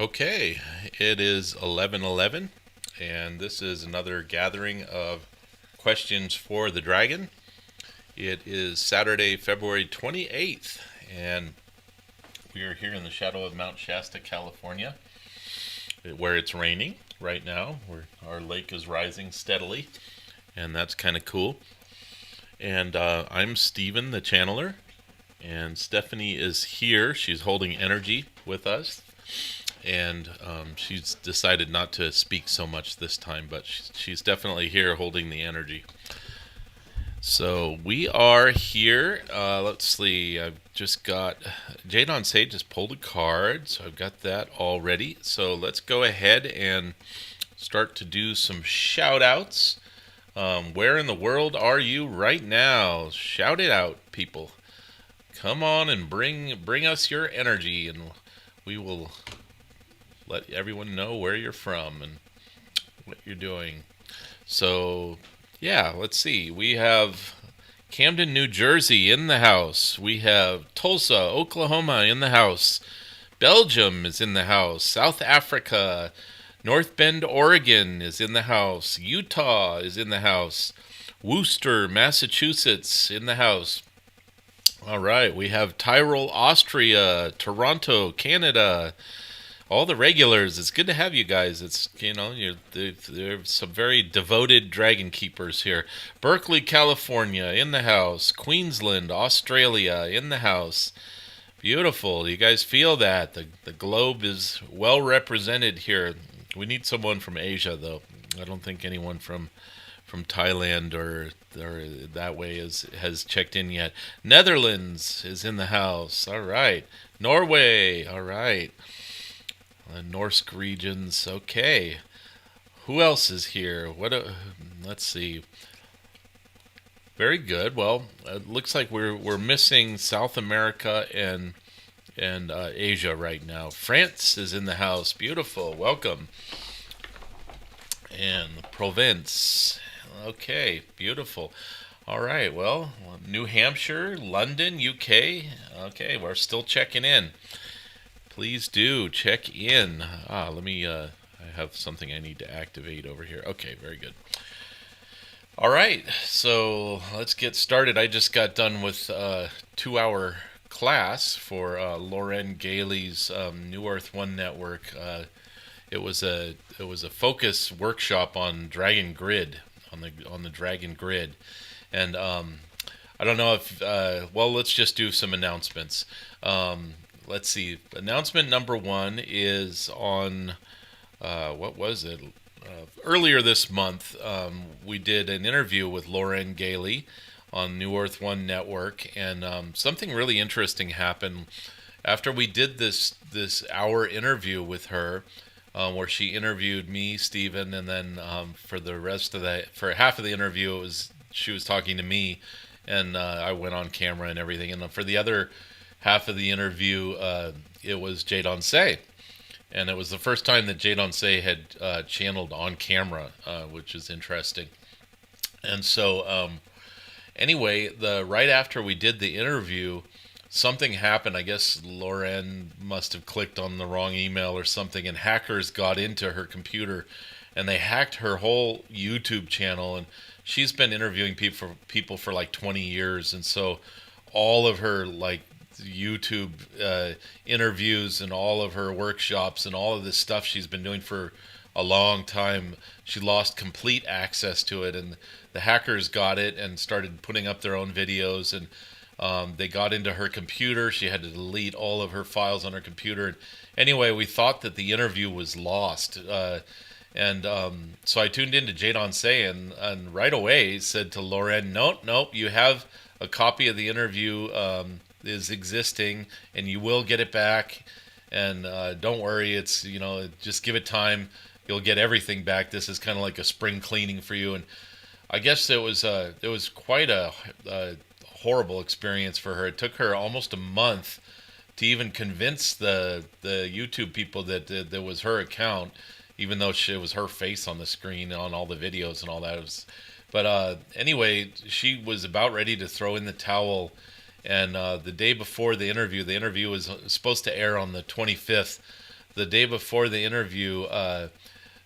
Okay, it is 11:11, and this is another gathering of questions for the dragon. It is Saturday, February 28th, and we are here in the shadow of Mount Shasta, California, where it's raining right now, where our lake is rising steadily, and that's kind of cool. And I'm Steven, the channeler, and Stephanie is here. She's holding energy with us. And she's decided not to speak so much this time, but she's definitely here holding the energy. So we are here. Let's see. I've just got Jadon Se just pulled a card, so I've got that all ready. So let's go ahead and start to do some shout outs. Where in the world are you right now? Shout it out, people. Come on and bring us your energy, and we will let everyone know where you're from and what you're doing. So, yeah, let's see. We have Camden, New Jersey in the house. We have Tulsa, Oklahoma in the house. Belgium is in the house. South Africa, North Bend, Oregon is in the house. Utah is in the house. Worcester, Massachusetts in the house. All right, we have Tyrol, Austria, Toronto, Canada. All the regulars, it's good to have you guys. It's, there's some very devoted dragon keepers here. Berkeley, California, in the house. Queensland, Australia, in the house. Beautiful. You guys feel that? The globe is well represented here. We need someone from Asia, though. I don't think anyone from Thailand or that way has checked in yet. Netherlands is in the house. All right. Norway. All right. Norse regions. Okay. Who else is here? Let's see. Very good. Well, it looks like we're missing South America and Asia right now. France is in the house. Beautiful. Welcome. And Provence. Okay. Beautiful. All right. Well, New Hampshire, London, UK. Okay. We're still checking in. Please do check in. I have something I need to activate over here. Okay, very good. All right, so let's get started. I just got done with a 2-hour class for Lauren Gailey's New Earth One Network. It was a focus workshop on Dragon Grid, on the Dragon Grid, and I don't know if let's just do some announcements. Let's see. Announcement number 1 is on, what was it? Earlier this month, we did an interview with Lauren Gailey on New Earth One Network, and something really interesting happened after we did this hour interview with her, where she interviewed me, Steven, and then for half of the interview, she was talking to me, and I went on camera and everything, and for the other half of the interview, it was Jadon Se. And it was the first time that Jadon Se had channeled on camera, which is interesting. And so, anyway, right after we did the interview, something happened. I guess Lauren must have clicked on the wrong email or something, and hackers got into her computer, and they hacked her whole YouTube channel. And she's been interviewing people for like 20 years, and so all of her YouTube interviews and all of her workshops and all of this stuff she's been doing for a long time, she lost complete access to it, and the hackers got it and started putting up their own videos, and they got into her computer. She had to delete all of her files on her computer. Anyway, we thought that the interview was lost, and so I tuned into Jadon Se, and right away said to Lauren, nope, you have a copy of the interview is existing, and you will get it back, and don't worry, it's just give it time, you'll get everything back. This is kind of like a spring cleaning for you. And I guess it was quite a horrible experience for her. It took her almost a month to even convince the YouTube people that that was her account, even though it was her face on the screen on all the videos and all that. But anyway, she was about ready to throw in the towel. And the day before the interview was supposed to air on the 25th. the day before the interview,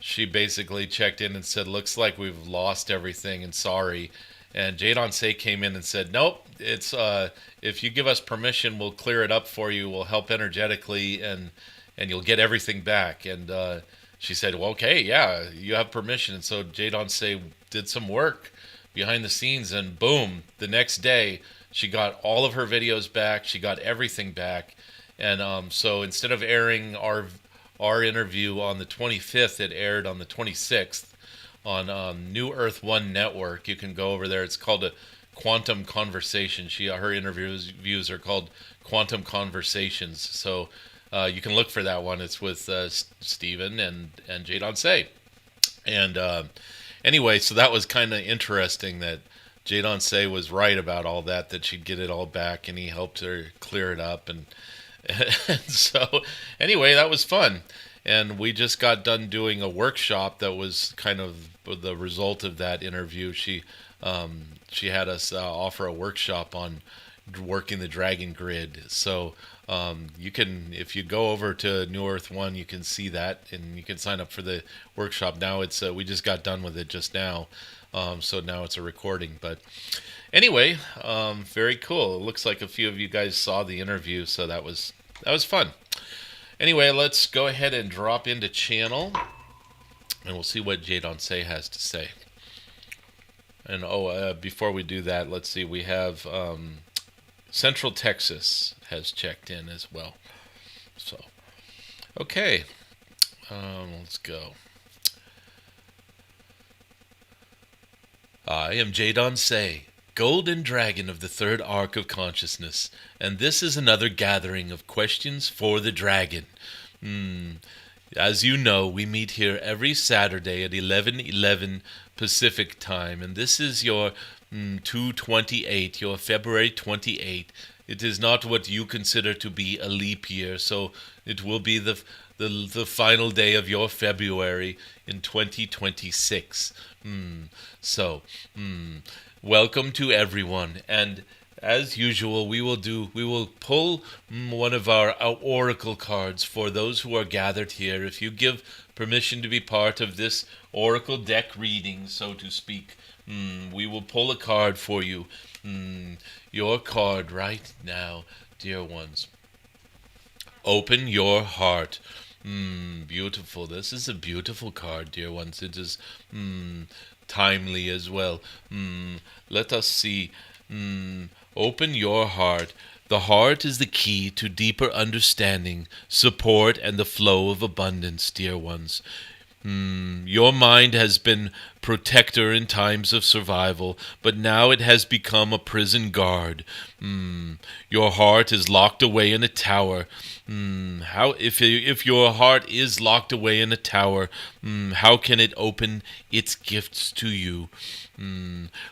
she basically checked in and said, "Looks like we've lost everything, and sorry." And Jadon Se came in and said, "Nope, it's if you give us permission, we'll clear it up for you. We'll help energetically, and you'll get everything back." And she said, "Well, okay, yeah, you have permission." And so Jadon Se did some work behind the scenes, and boom, the next day she got all of her videos back. She got everything back, and so instead of airing our interview on the 25th, it aired on the 26th on New Earth One Network. You can go over there. It's called a Quantum Conversation. Her interviews are called Quantum Conversations. So you can look for that one. It's with Stephen and Jadon Se. And anyway, so that was kind of interesting that Jadon Se was right about all that she'd get it all back, and he helped her clear it up. And so anyway, that was fun. And we just got done doing a workshop that was kind of the result of that interview. She had us offer a workshop on working the Dragon Grid. So you can, if you go over to New Earth One, you can see that, and you can sign up for the workshop now. It's we just got done with it just now, so now it's a recording. But anyway, very cool. It looks like a few of you guys saw the interview, so that was fun. Anyway, let's go ahead and drop into channel, and we'll see what Jadon Se has to say. And before we do that, let's see. We have Central Texas has checked in as well. So, okay, let's go. I am Jadon Se, Golden Dragon of the Third Arc of Consciousness, and this is another gathering of questions for the Dragon. As you know, we meet here every Saturday at 11:11 Pacific Time, and this is your 2/28, your February 28. It is not what you consider to be a leap year, so it will be the final day of your February in 2026. Welcome to everyone, and as usual, we will pull one of our oracle cards for those who are gathered here. If you give permission to be part of this oracle deck reading, so to speak, we will pull a card for you. Your card right now, dear ones. Open your heart. Beautiful. This is a beautiful card, dear ones. It is timely as well. Let us see. Open your heart. The heart is the key to deeper understanding, support, and the flow of abundance, dear ones. Your mind has been protector in times of survival, but now it has become a prison guard. Your heart is locked away in a tower. If your heart is locked away in a tower, how can it open its gifts to you?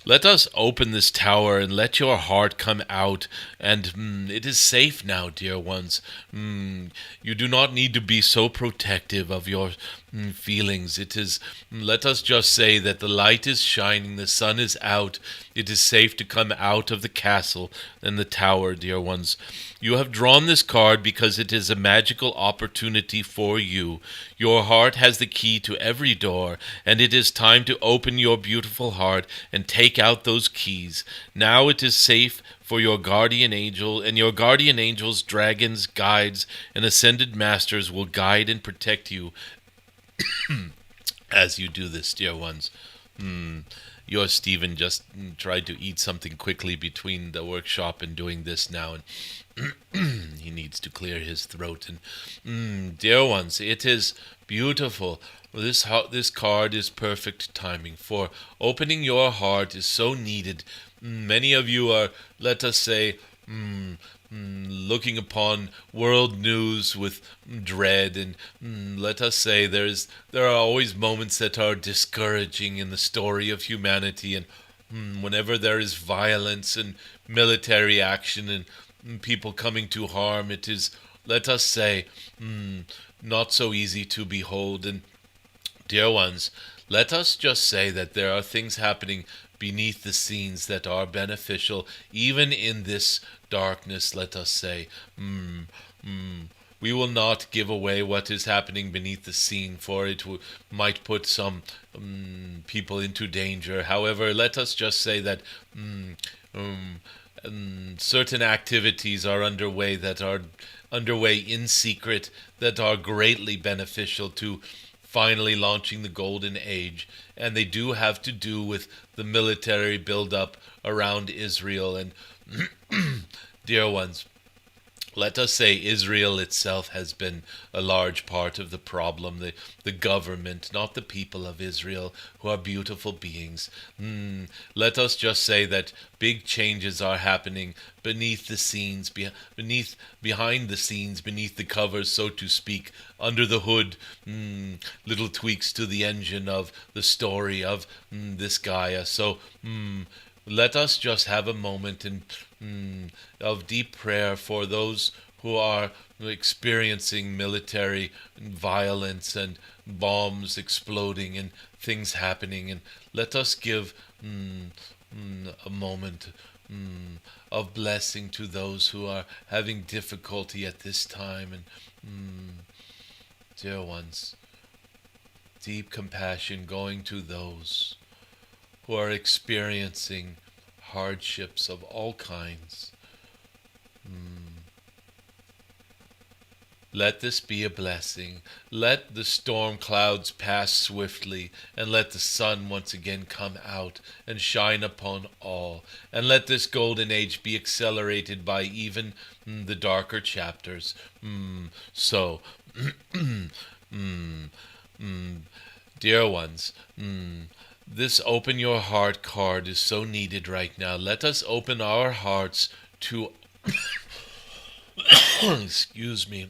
Let us open this tower and let your heart come out, and it is safe now, dear ones. You do not need to be so protective of your feelings. Let us just say that the light is shining, the sun is out. It is safe to come out of the castle and the tower, dear ones. You have drawn this card because it is a magical opportunity for you. Your heart has the key to every door, and it is time to open your beautiful heart and take out those keys. Now it is safe for your guardian angel, and your guardian angels, dragons, guides, and ascended masters will guide and protect you as you do this, dear ones. Your Stephen just tried to eat something quickly between the workshop and doing this now, and he needs to clear his throat. And dear ones, it is beautiful. This card is perfect timing, for opening your heart is so needed. Many of you are, let us say, looking upon world news with dread, and let us say there are always moments that are discouraging in the story of humanity, and whenever there is violence and military action and people coming to harm, it is, let us say, not so easy to behold. And dear ones, let us just say that there are things happening beneath the scenes that are beneficial, even in this darkness, let us say. We will not give away what is happening beneath the scene, for it might put some people into danger. However, let us just say that certain activities are underway in secret that are greatly beneficial to finally launching the Golden Age, and they do have to do with the military buildup around Israel. And dear ones, let us say Israel itself has been a large part of the problem. The government, not the people of Israel, who are beautiful beings. Let us just say that big changes are happening beneath the scenes, behind the scenes, beneath the covers, so to speak, under the hood. Little tweaks to the engine of the story of this Gaia. So let us just have a moment of deep prayer for those who are experiencing military violence and bombs exploding and things happening. And let us give a moment of blessing to those who are having difficulty at this time. And dear ones, deep compassion going to those who are experiencing hardships of all kinds. Let this be a blessing. Let the storm clouds pass swiftly, and let the sun once again come out and shine upon all. And let this golden age be accelerated by even the darker chapters. So, dear ones, this open your heart card is so needed right now. Let us open our hearts to excuse me.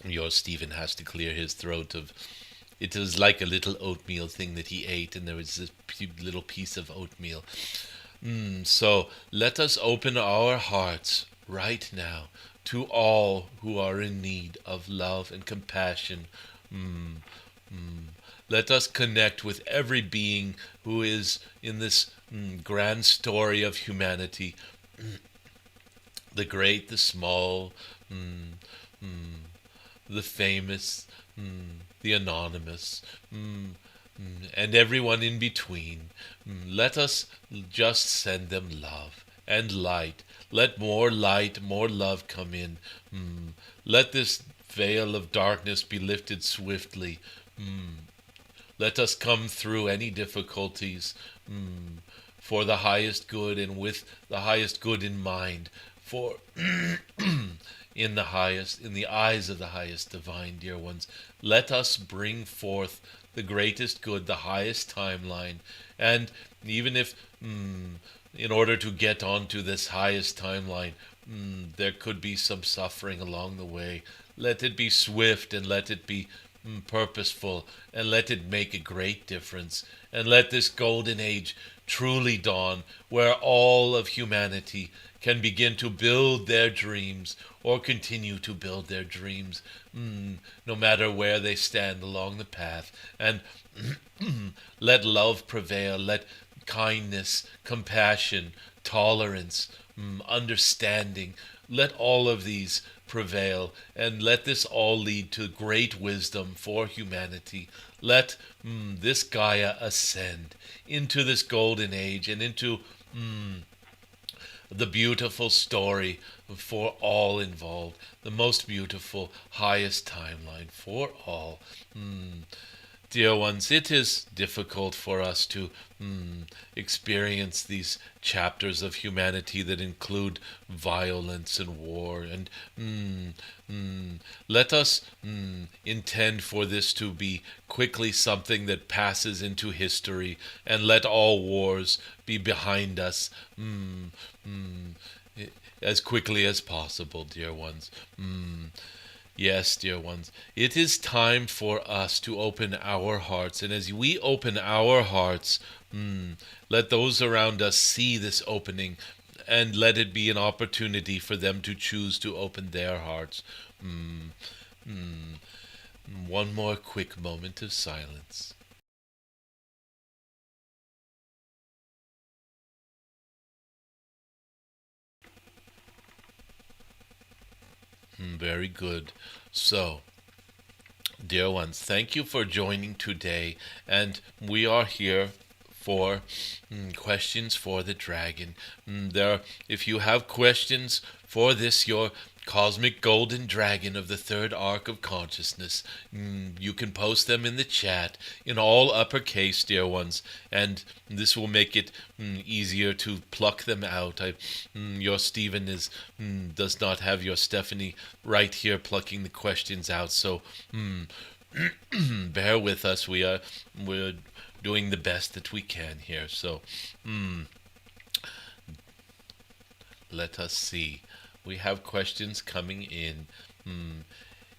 Your Stephen has to clear his throat of it was like a little oatmeal thing that he ate, and there was this little piece of oatmeal. So let us open our hearts right now to all who are in need of love and compassion. Let us connect with every being who is in this grand story of humanity. The great, the small, the famous, the anonymous, and everyone in between. Let us just send them love and light. Let more light, more love come in. Let this veil of darkness be lifted swiftly. Let us come through any difficulties for the highest good and with the highest good in mind. For in the eyes of the highest divine, dear ones, let us bring forth the greatest good, the highest timeline. And even if in order to get onto this highest timeline, there could be some suffering along the way, let it be swift and let it be purposeful, and let it make a great difference. And let this golden age truly dawn, where all of humanity can begin to build their dreams or continue to build their dreams, no matter where they stand along the path. And let love prevail, let kindness, compassion, tolerance, understanding, let all of these prevail, and let this all lead to great wisdom for humanity. Let this Gaia ascend into this golden age and into the beautiful story for all involved, the most beautiful, highest timeline for all. Dear ones, it is difficult for us to experience these chapters of humanity that include violence and war, and let us intend for this to be quickly something that passes into history, and let all wars be behind us as quickly as possible, dear ones. Yes, dear ones, it is time for us to open our hearts. And as we open our hearts, let those around us see this opening, and let it be an opportunity for them to choose to open their hearts. One more quick moment of silence. Very good. So, dear ones, thank you for joining today. And we are here for questions for the dragon. If you have questions for this, your cosmic golden dragon of the third arc of consciousness, you can post them in the chat in all uppercase, dear ones, and this will make it easier to pluck them out. Your Stephen does not have your Stephanie right here plucking the questions out, so bear with us. We're doing the best that we can here. So, let us see. We have questions coming in.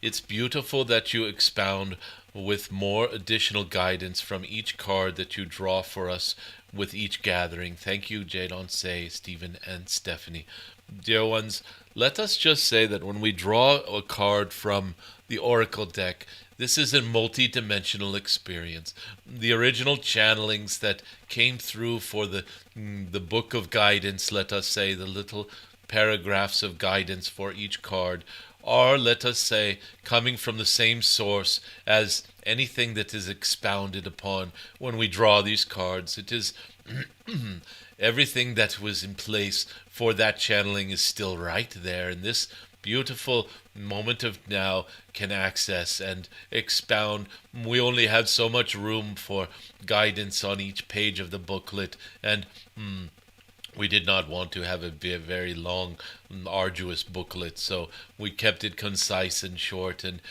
It's beautiful that you expound with more additional guidance from each card that you draw for us with each gathering. Thank you, Jadon Se, Stephen, and Stephanie. Dear ones, let us just say that when we draw a card from the Oracle deck, this is a multi-dimensional experience. The original channelings that came through for the book of guidance, let us say, the little paragraphs of guidance for each card, are, let us say, coming from the same source as anything that is expounded upon when we draw these cards. It is everything that was in place for that channeling is still right there, and this beautiful moment of now can access and expound. We only have so much room for guidance on each page of the booklet, and we did not want to have a very long, arduous booklet, so we kept it concise and short. And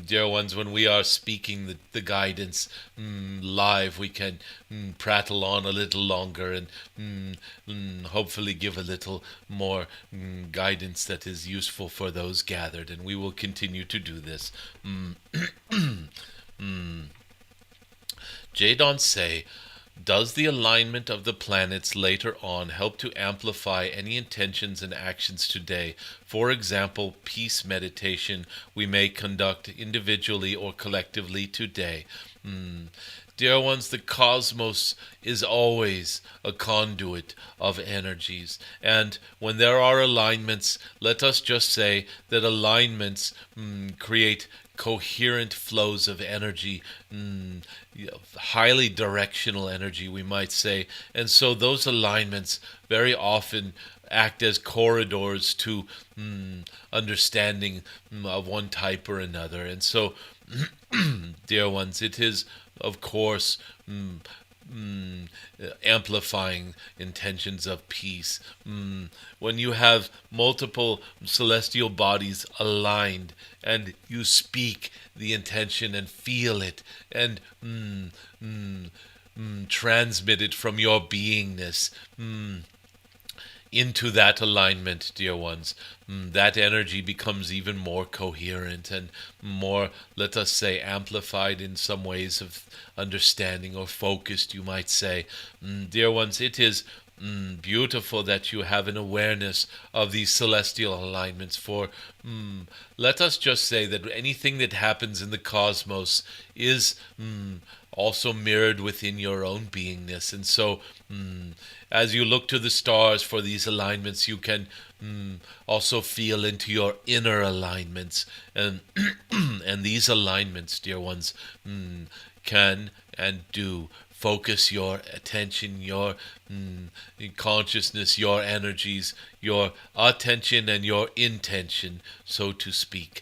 dear ones, when we are speaking the guidance live, we can prattle on a little longer and hopefully give a little more guidance that is useful for those gathered, and we will continue to do this. Jadon Se, does the alignment of the planets later on help to amplify any intentions and actions today? For example, peace meditation we may conduct individually or collectively today. Dear ones, the cosmos is always a conduit of energies. And when there are alignments, let us just say that alignments create coherent flows of energy, highly directional energy, we might say. And so those alignments very often act as corridors to understanding of one type or another. And so, dear ones, it is, of course, amplifying intentions of peace. When you have multiple celestial bodies aligned and you speak the intention and feel it and transmit it from your beingness into that alignment, dear ones, that energy becomes even more coherent and more, let us say, amplified in some ways of understanding, or focused, you might say. Dear ones, it is beautiful that you have an awareness of these celestial alignments, for let us just say that anything that happens in the cosmos is also mirrored within your own beingness. And so as you look to the stars for these alignments, you can also feel into your inner alignments, and and these alignments, dear ones, can and do focus your attention, your consciousness, your energies, your attention and your intention, so to speak,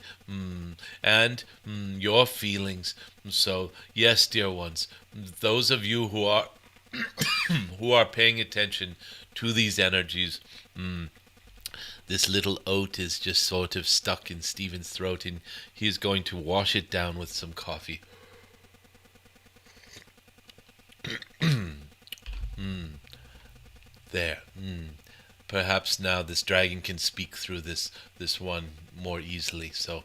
and your feelings. So yes, dear ones, those of you who are who are paying attention to these energies, this little oat is just sort of stuck in Stephen's throat, and he's going to wash it down with some coffee. There. Perhaps now this dragon can speak through this one more easily. So,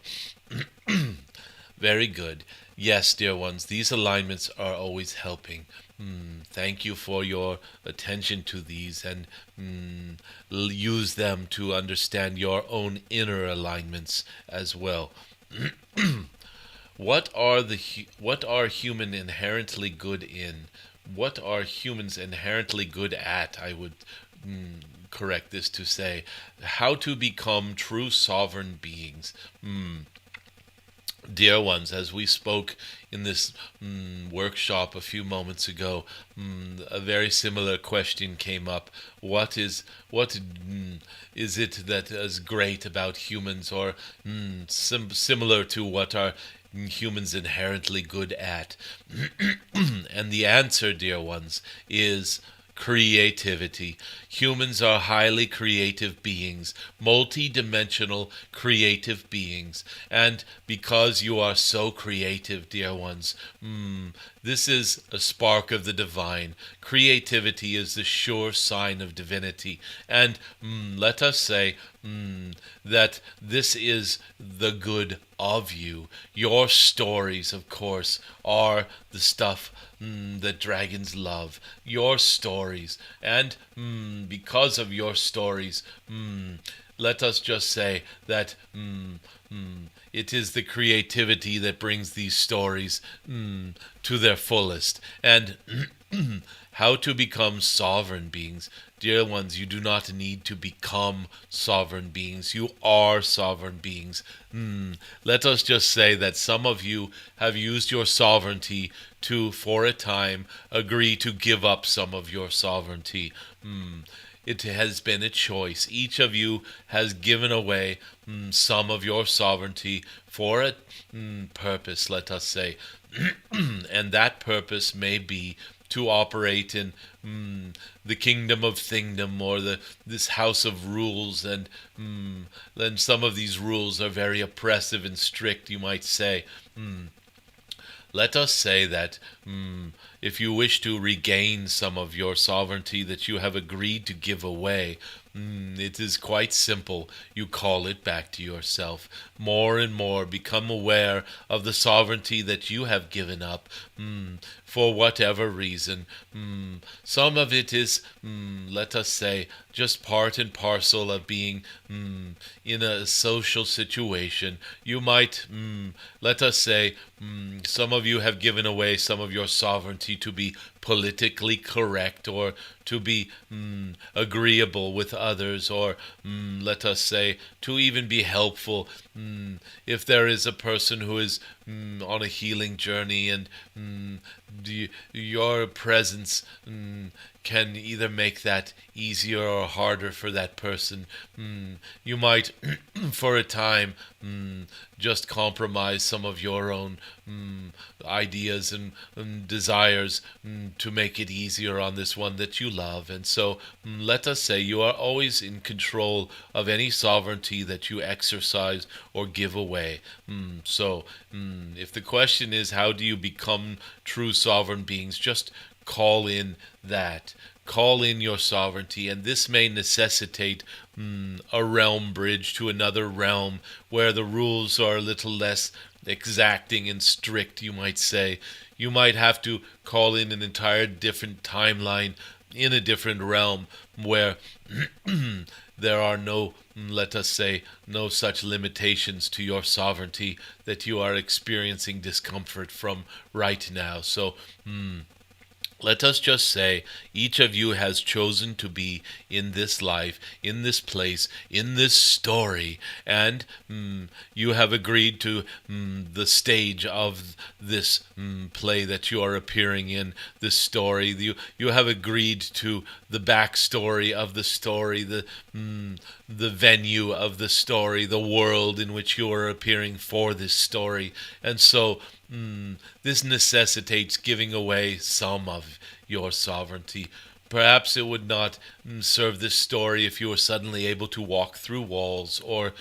very good. Yes, dear ones, these alignments are always helping. Thank you for your attention to these, and use them to understand your own inner alignments as well. What are human inherently good in? What are humans inherently good at? I would correct this to say, how to become true sovereign beings. Dear ones, as we spoke in this workshop a few moments ago, a very similar question came up. What is it that is great about humans, or similar to what are humans inherently good at? And the answer, dear ones, is creativity. Humans are highly creative beings, multi-dimensional creative beings. And because you are so creative, dear ones, this is a spark of the divine. Creativity is the sure sign of divinity. And let us say that this is the good of you. Your stories, of course, are the stuff that dragons love. Your stories. And because of your stories, let us just say that it is the creativity that brings these stories to their fullest. And how to become sovereign beings. Dear ones, you do not need to become sovereign beings. You are sovereign beings. Let us just say that some of you have used your sovereignty to, for a time, agree to give up some of your sovereignty. It has been a choice. Each of you has given away some of your sovereignty for a purpose, let us say. And that purpose may be to operate in the kingdom of thingdom, or this house of rules, and then some of these rules are very oppressive and strict, you might say. Let us say that if you wish to regain some of your sovereignty that you have agreed to give away, it is quite simple. You call it back to yourself. More and more become aware of the sovereignty that you have given up for whatever reason. Some of it is, let us say, just part and parcel of being in a social situation. You might, let us say, some of you have given away some of your sovereignty to be politically correct, or to be agreeable with others, or let us say, to even be helpful. If there is a person who is on a healing journey, and your presence can either make that easier or harder for that person, you might, for a time, just compromise some of your own ideas and desires to make it easier on this one that you love. And so let us say you are always in control of any sovereignty that you exercise or give away. So if the question is, how do you become true sovereign beings, just call in that. Call in your sovereignty, and this may necessitate a realm bridge to another realm where the rules are a little less exacting and strict, you might say. You might have to call in an entire different timeline in a different realm where there are no, let us say, no such limitations to your sovereignty that you are experiencing discomfort from right now. So, let us just say each of you has chosen to be in this life, in this place, in this story, and you have agreed to the stage of this play that you are appearing in, this story. You have agreed to the backstory of the story, the venue of the story, the world in which you are appearing for this story. And so this necessitates giving away some of your sovereignty. Perhaps it would not serve this story if you were suddenly able to walk through walls, or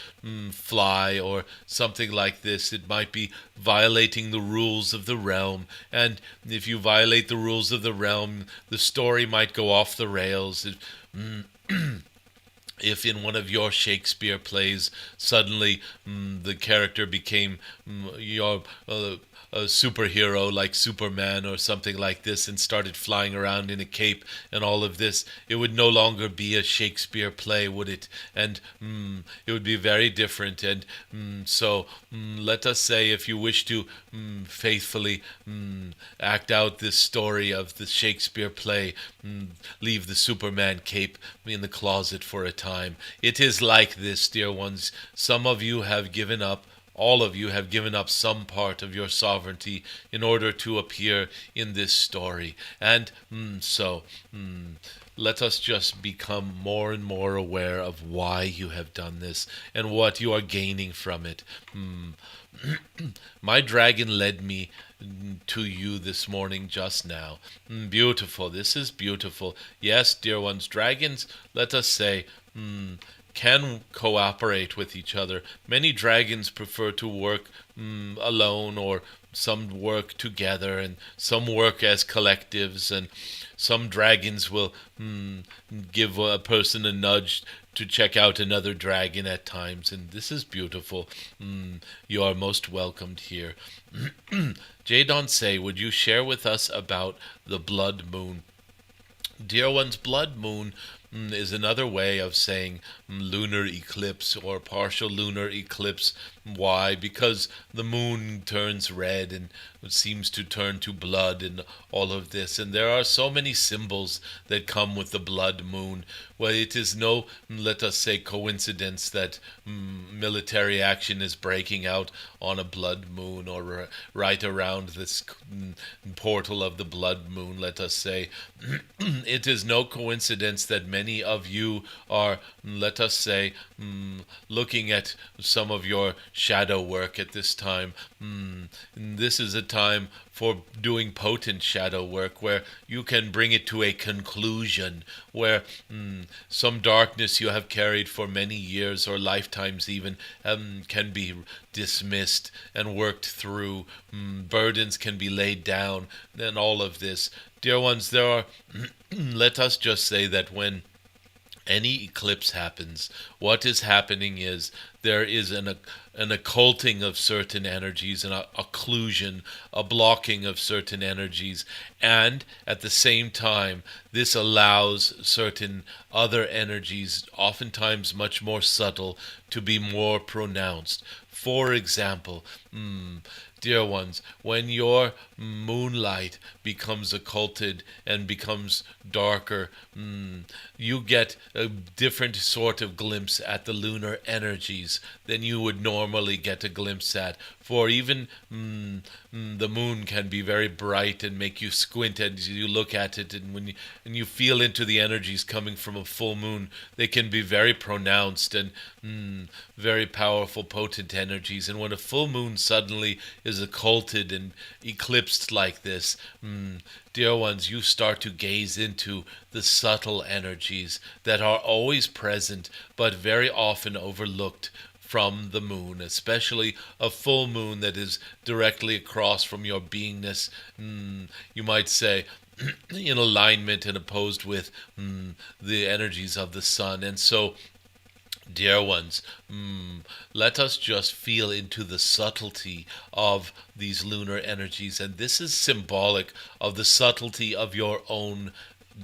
fly, or something like this. It might be violating the rules of the realm, and if you violate the rules of the realm, the story might go off the rails. if in one of your Shakespeare plays suddenly the character became your a superhero like Superman or something like this and started flying around in a cape and all of this, it would no longer be a Shakespeare play, would it? And it would be very different. And so let us say, if you wish to faithfully act out this story of the Shakespeare play, leave the Superman cape in the closet for a time. It is like this, dear ones. Some of you have given up, all of you have given up some part of your sovereignty in order to appear in this story. And so let us just become more and more aware of why you have done this and what you are gaining from it. My dragon led me to you this morning just now. Beautiful. This is beautiful. Yes, dear ones, dragons, let us say, can cooperate with each other. Many dragons prefer to work alone, or some work together, and some work as collectives, and some dragons will give a person a nudge to check out another dragon at times, and this is beautiful. You are most welcomed here. Jadon Se, would you share with us about the blood moon? Dear ones, blood moon is another way of saying lunar eclipse or partial lunar eclipse. Why? Because the moon turns red and seems to turn to blood and all of this. And there are so many symbols that come with the blood moon. Well, it is no, let us say, coincidence that military action is breaking out on a blood moon, or right around this portal of the blood moon, let us say. It is no coincidence that many of you are, let us say, looking at some of your shadow work at this time. This is a time for doing potent shadow work where you can bring it to a conclusion, where some darkness you have carried for many years or lifetimes even can be dismissed and worked through. Burdens can be laid down, and all of this. Dear ones, there are, let us just say that when any eclipse happens, what is happening is there is an occulting of certain energies, an occlusion, a blocking of certain energies, and at the same time, this allows certain other energies, oftentimes much more subtle, to be more pronounced. For example, dear ones, when your moonlight becomes occulted and becomes darker, you get a different sort of glimpse at the lunar energies than you would normally get a glimpse at. For even the moon can be very bright and make you squint as you look at it, and when you feel into the energies coming from a full moon, they can be very pronounced and very powerful, potent energies. And when a full moon suddenly is occulted and eclipsed like this, dear ones, you start to gaze into the subtle energies that are always present but very often overlooked from the moon, especially a full moon that is directly across from your beingness, you might say, in alignment and opposed with the energies of the sun. And so, dear ones, let us just feel into the subtlety of these lunar energies. And this is symbolic of the subtlety of your own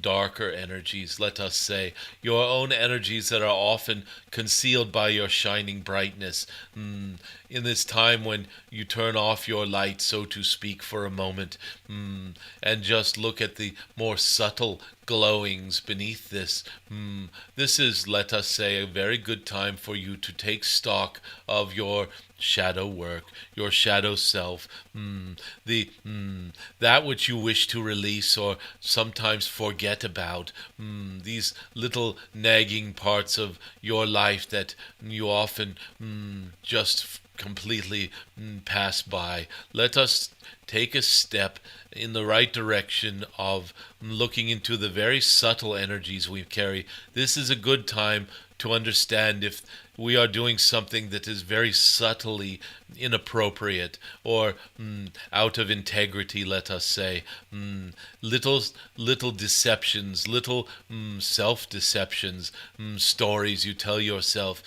darker energies, let us say, your own energies that are often concealed by your shining brightness. In this time when you turn off your light, so to speak, for a moment, and just look at the more subtle glowings beneath this. This is, let us say, a very good time for you to take stock of your shadow work, your shadow self, that which you wish to release or sometimes forget about, these little nagging parts of your life that you often just completely pass by. Let us take a step in the right direction of looking into the very subtle energies we carry. This is a good time to understand if we are doing something that is very subtly inappropriate or out of integrity, let us say. Little deceptions, little self-deceptions, stories you tell yourself,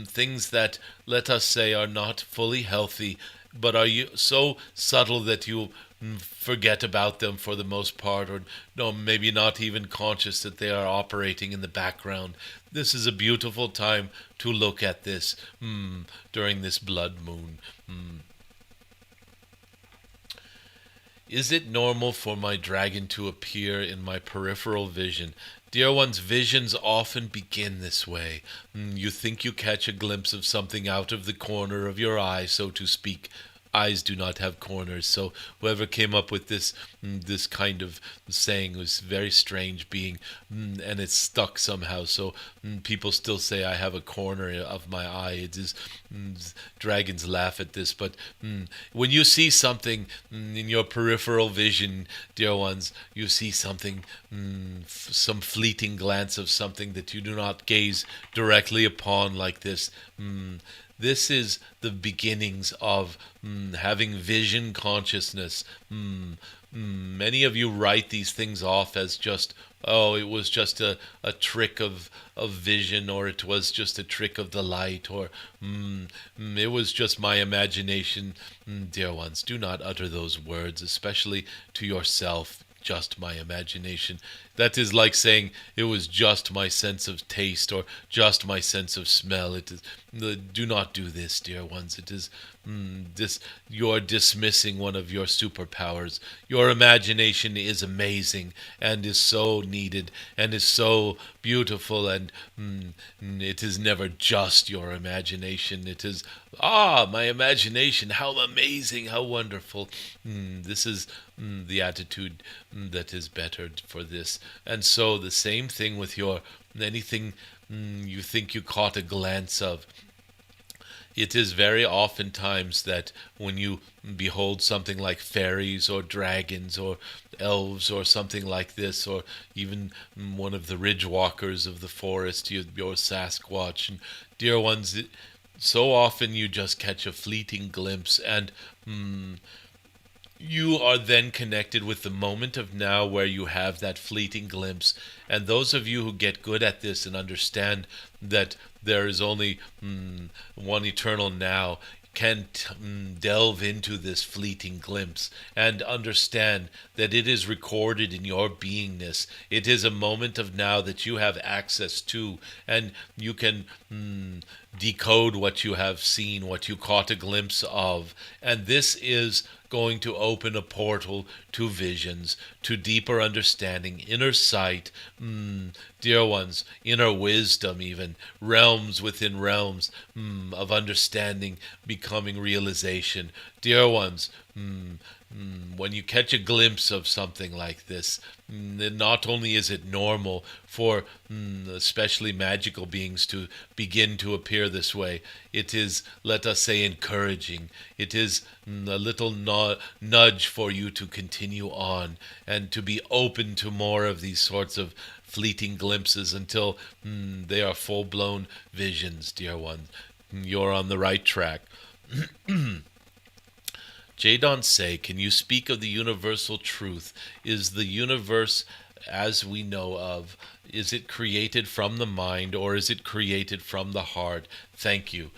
things that, let us say, are not fully healthy, but are you so subtle that you forget about them for the most part, or no, maybe not even conscious that they are operating in the background. This is a beautiful time to look at this during this blood moon. Is it normal for my dragon to appear in my peripheral vision? Dear ones, visions often begin this way. You think you catch a glimpse of something out of the corner of your eye, so to speak. Eyes do not have corners, so whoever came up with this kind of saying was a very strange being, and it's stuck somehow. So people still say I have a corner of my eye. It is dragons laugh at this, but when you see something in your peripheral vision, dear ones, you see something, some fleeting glance of something that you do not gaze directly upon like this. This is the beginnings of having vision consciousness. Many of you write these things off as just, oh, it was just a trick of vision, or it was just a trick of the light, or it was just my imagination. Dear ones, do not utter those words, especially to yourself. Just my imagination. That is like saying it was just my sense of taste or just my sense of smell. It is. Do not do this, dear ones. It is this. You are dismissing one of your superpowers. Your imagination is amazing and is so needed and is so beautiful, and it is never just your imagination. It is my imagination. How amazing! How wonderful! This is the attitude that is better for this. And so the same thing with your anything you think you caught a glance of. It is very oftentimes that when you behold something like fairies or dragons or elves or something like this, or even one of the ridge walkers of the forest, your Sasquatch, and dear ones, so often you just catch a fleeting glimpse, and you are then connected with the moment of now where you have that fleeting glimpse. And those of you who get good at this and understand that there is only one eternal now can delve into this fleeting glimpse and understand that it is recorded in your beingness. It is a moment of now that you have access to, and you can decode what you have seen, what you caught a glimpse of. And this is going to open a portal to visions, to deeper understanding, inner sight, dear ones, inner wisdom, even realms within realms of understanding becoming realization. Dear ones, when you catch a glimpse of something like this, not only is it normal for especially magical beings to begin to appear this way, it is, let us say, encouraging. It is a little nudge for you to continue on and to be open to more of these sorts of fleeting glimpses until they are full-blown visions, dear one. You're on the right track. Jadon Se, can you speak of the universal truth? Is the universe as we know of, is it created from the mind or is it created from the heart? Thank you.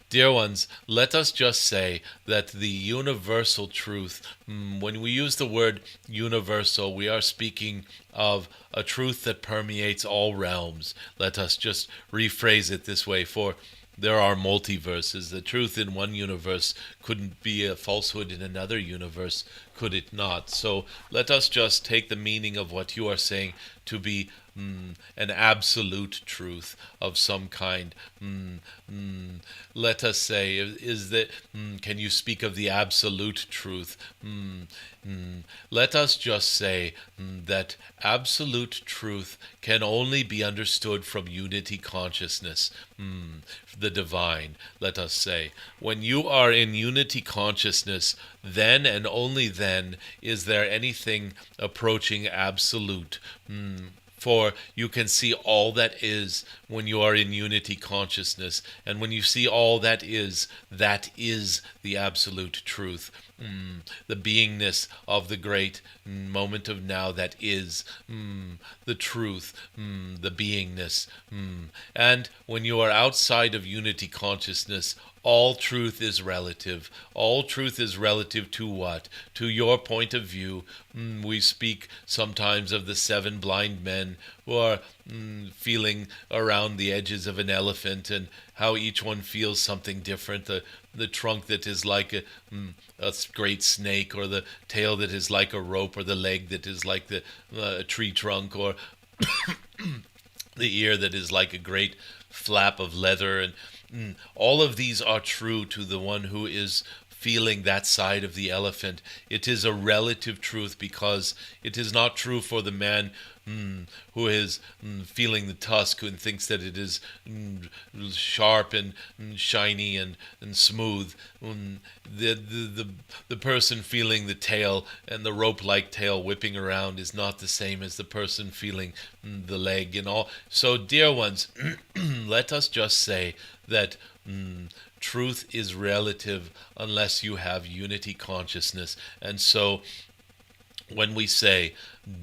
Dear ones, let us just say that the universal truth, when we use the word universal, we are speaking of a truth that permeates all realms. Let us just rephrase it this way, for there are multiverses. The truth in one universe couldn't be a falsehood in another universe, could it not? So let us just take the meaning of what you are saying to be an absolute truth of some kind. Let us say, is that? Can you speak of the absolute truth? Let us just say that absolute truth can only be understood from unity consciousness, the divine, let us say. When you are in unity consciousness, then and only then is there anything approaching absolute. For you can see all that is when you are in unity consciousness. And when you see all that is the absolute truth. The beingness of the great moment of now that is the truth, the beingness. And when you are outside of unity consciousness, all truth is relative. All truth is relative to what? To your point of view. We speak sometimes of the 7 blind men who are feeling around the edges of an elephant, and how each one feels something different. The trunk that is like a great snake, or the tail that is like a rope, or the leg that is like the tree trunk, or the ear that is like a great flap of leather. And all of these are true to the one who is feeling that side of the elephant. It is a relative truth, because it is not true for the man who is feeling the tusk and thinks that it is sharp and shiny and smooth. The person feeling the tail and the rope-like tail whipping around is not the same as the person feeling the leg and all. So, dear ones, let us just say that truth is relative unless you have unity consciousness. And so when we say,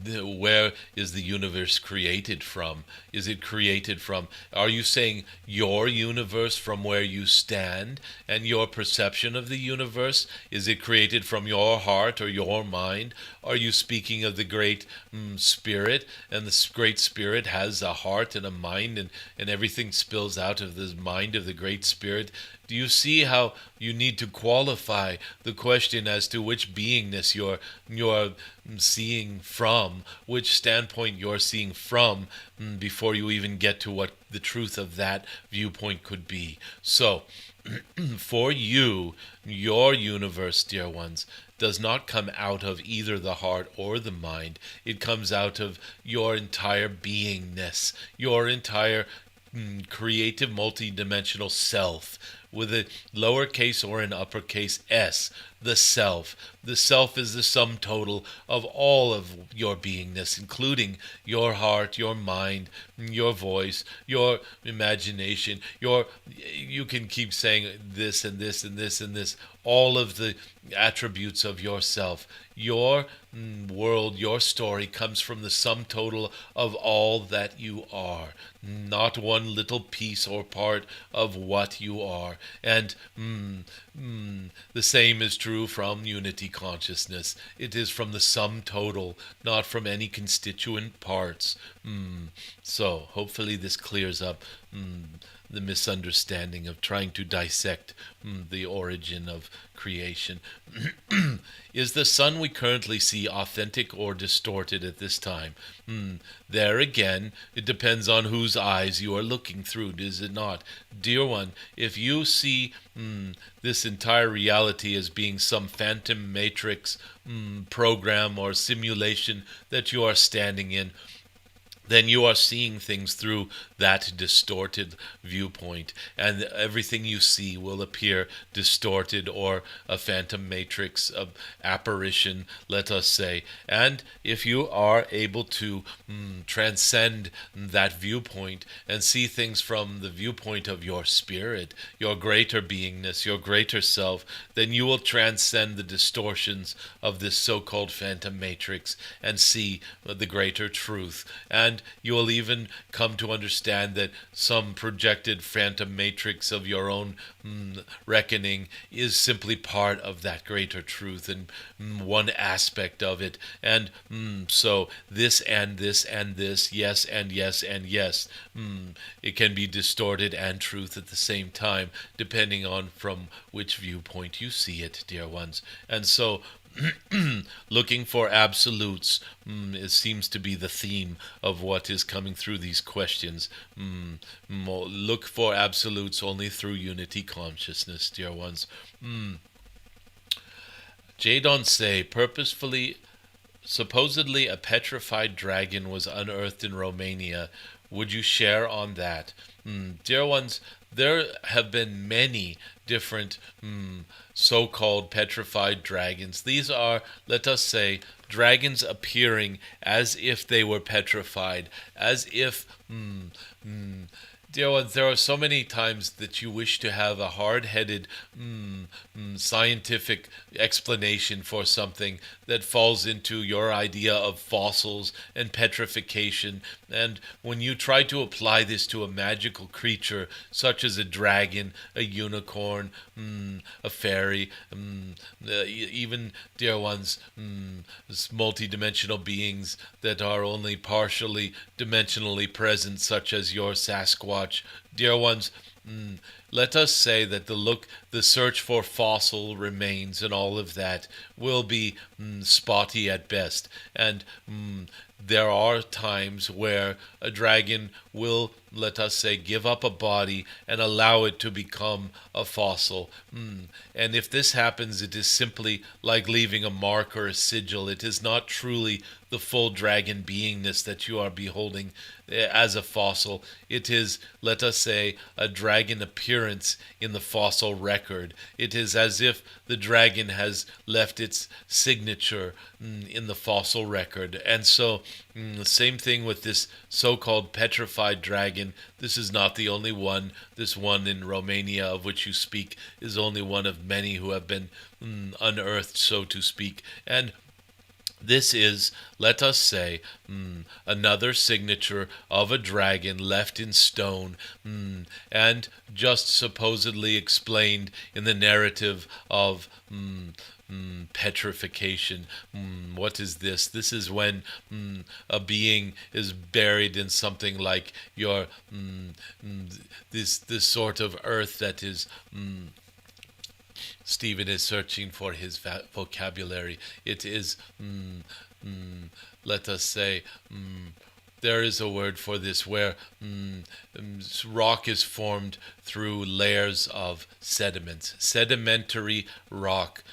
where is the universe created from? Is it created from, are you saying your universe from where you stand and your perception of the universe? Is it created from your heart or your mind? Are you speaking of the great spirit, and the great spirit has a heart and a mind, and everything spills out of the mind of the great spirit? Do you see how you need to qualify the question as to which beingness you're seeing from, which standpoint you're seeing from, before you even get to what the truth of that viewpoint could be? So, for you, your universe, dear ones, does not come out of either the heart or the mind. It comes out of your entire beingness, your entire creative multidimensional self, with a lowercase or an uppercase s, the self. The self is the sum total of all of your beingness, including your heart, your mind, your voice, your imagination, you can keep saying this and this and this and this, all of the attributes of yourself. Your world, your story comes from the sum total of all that you are, not one little piece or part of what you are. And the same is true from unity consciousness. It is from the sum total, not from any constituent parts. So hopefully this clears up the misunderstanding of trying to dissect the origin of creation. Is the sun we currently see authentic or distorted at this time? There again, it depends on whose eyes you are looking through, is it not? Dear one, if you see this entire reality as being some phantom matrix program or simulation that you are standing in, then you are seeing things through that distorted viewpoint, and everything you see will appear distorted or a phantom matrix, of apparition, let us say. And if you are able to transcend that viewpoint and see things from the viewpoint of your spirit, your greater beingness, your greater self, then you will transcend the distortions of this so-called phantom matrix and see the greater truth. And you will even come to understand that some projected phantom matrix of your own reckoning is simply part of that greater truth and one aspect of it. And so this and this and this, yes and yes and yes, it can be distorted and truth at the same time, depending on from which viewpoint you see it, dear ones. And so looking for absolutes it seems to be the theme of what is coming through these questions. Look for absolutes only through unity consciousness, dear ones. Jadon Se, supposedly a petrified dragon was unearthed in Romania. Would you share on that? Dear ones, there have been many different so-called petrified dragons. These are, let us say, dragons appearing as if they were petrified, as if dear ones, there are so many times that you wish to have a hard-headed, scientific explanation for something that falls into your idea of fossils and petrification. And when you try to apply this to a magical creature, such as a dragon, a unicorn, a fairy, even, dear ones, multidimensional beings that are only partially dimensionally present, such as your Sasquatch, dear ones, let us say that the search for fossil remains and all of that will be spotty at best. And there are times where a dragon will, let us say, give up a body and allow it to become a fossil. And if this happens, it is simply like leaving a mark or a sigil. It is not truly the full dragon beingness that you are beholding as a fossil. It is, let us say, a dragon appearance in the fossil record. It is as if the dragon has left its signature in the fossil record. And so, the same thing with this so-called petrified dragon. This is not the only one. This one in Romania of which you speak is only one of many who have been unearthed, so to speak. And this is, let us say, another signature of a dragon left in stone, and just supposedly explained in the narrative of petrification. What is this? This is when a being is buried in something like your this sort of earth that is. Stephen is searching for his vocabulary. It is, let us say, there is a word for this where rock is formed through layers of sediments, sedimentary rock.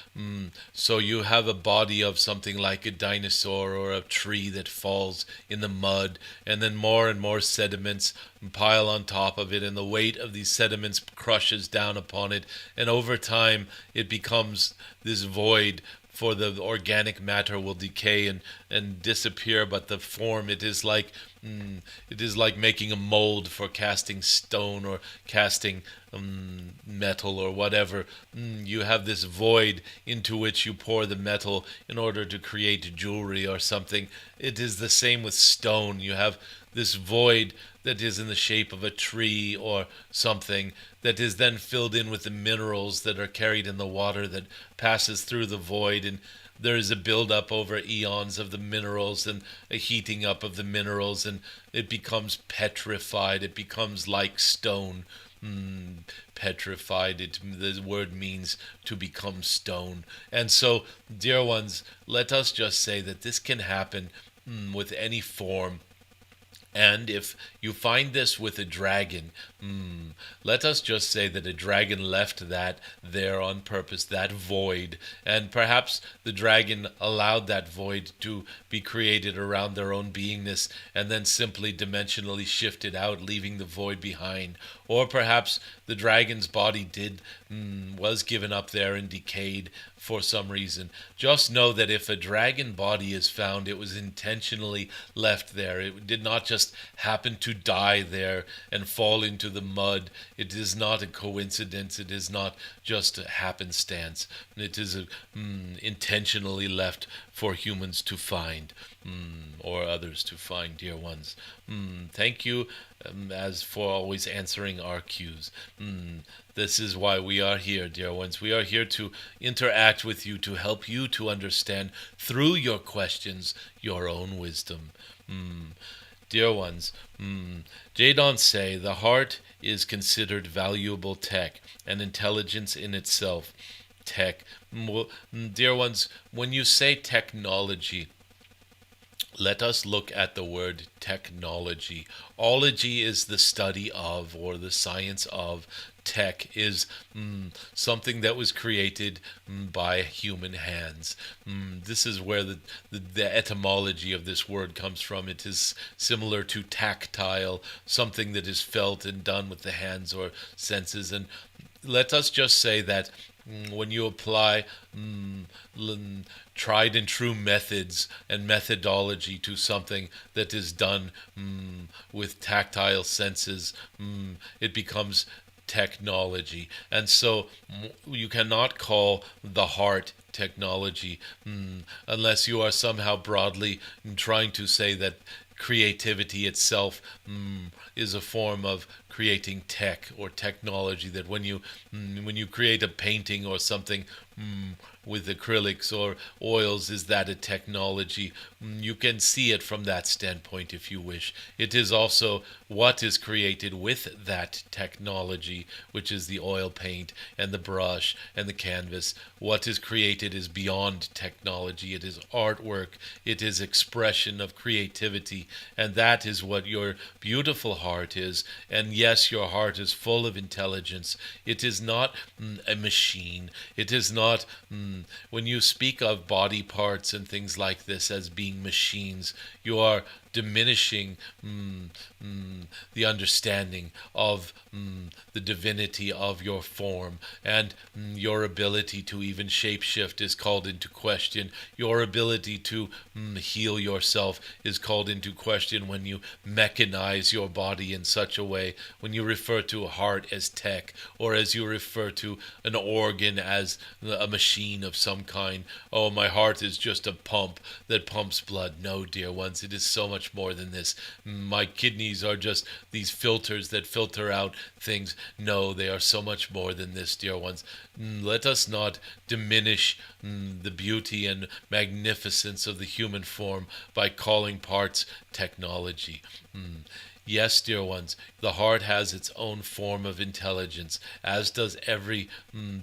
So you have a body of something like a dinosaur or a tree that falls in the mud, and then more and more sediments pile on top of it, and the weight of these sediments crushes down upon it, and over time it becomes this void. For the organic matter will decay and disappear, but the form, it is like making a mold for casting stone or casting metal or whatever. You have this void into which you pour the metal in order to create jewelry or something. It is the same with stone. You have this void that is in the shape of a tree or something that is then filled in with the minerals that are carried in the water that passes through the void, and there is a buildup over eons of the minerals and a heating up of the minerals, and it becomes petrified. It becomes like stone. Petrified, the word means to become stone. And so, dear ones, let us just say that this can happen with any form. And if you find this with a dragon, let us just say that a dragon left that there on purpose, that void, and perhaps the dragon allowed that void to be created around their own beingness and then simply dimensionally shifted out, leaving the void behind. Or perhaps the dragon's body was given up there and decayed for some reason. Just know that if a dragon body is found, it was intentionally left there. It did not just happen to die there and fall into the mud. It is not a coincidence. It is not just a happenstance. It is intentionally left for humans to find, or others to find, dear ones. Thank you as for always answering our cues. This is why we are here, dear ones. We are here to interact with you, to help you to understand through your questions your own wisdom. Dear ones, Jadon Se, the heart is considered valuable tech, and intelligence in itself. Tech. Dear ones, when you say technology, let us look at the word technology. Ology is the study of, or the science of. Tech is something that was created by human hands. This is where the etymology of this word comes from. It is similar to tactile, something that is felt and done with the hands or senses. And let us just say that when you apply tried and true methods and methodology to something that is done with tactile senses, it becomes technology. And so you cannot call the heart technology unless you are somehow broadly trying to say that creativity itself is a form of creating tech or technology, that when you create a painting or something with acrylics or oils, is that a technology? You can see it from that standpoint if you wish. It is also what is created with that technology, which is the oil paint and the brush and the canvas. What is created is beyond technology. It is artwork. It is expression of creativity. And that is what your beautiful heart is. And yes, your heart is full of intelligence. It is not a machine. It is not, when you speak of body parts and things like this as being machines, you are diminishing the understanding of the divinity of your form, and your ability to even shapeshift is called into question. Your ability to heal yourself is called into question when you mechanize your body in such a way, when you refer to a heart as tech, or as you refer to an organ as a machine of some kind. Oh, my heart is just a pump that pumps blood. No, dear ones, it is so much more than this. My kidneys are just these filters that filter out things. No, they are so much more than this, dear ones. Let us not diminish the beauty and magnificence of the human form by calling parts technology. Yes, dear ones, the heart has its own form of intelligence, as does every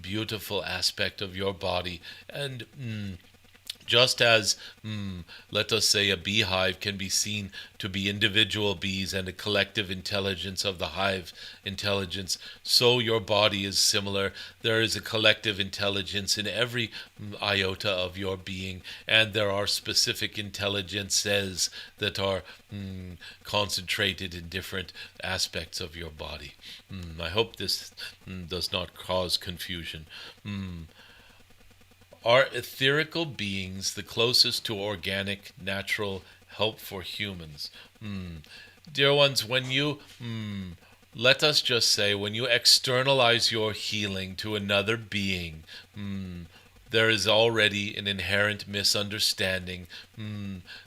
beautiful aspect of your body. And just as, let us say, a beehive can be seen to be individual bees and a collective intelligence of the hive intelligence, so your body is similar. There is a collective intelligence in every iota of your being, and there are specific intelligences that are concentrated in different aspects of your body. I hope this does not cause confusion. Are etherical beings the closest to organic, natural help for humans? Dear ones, when you, let us just say, when you externalize your healing to another being, there is already an inherent misunderstanding.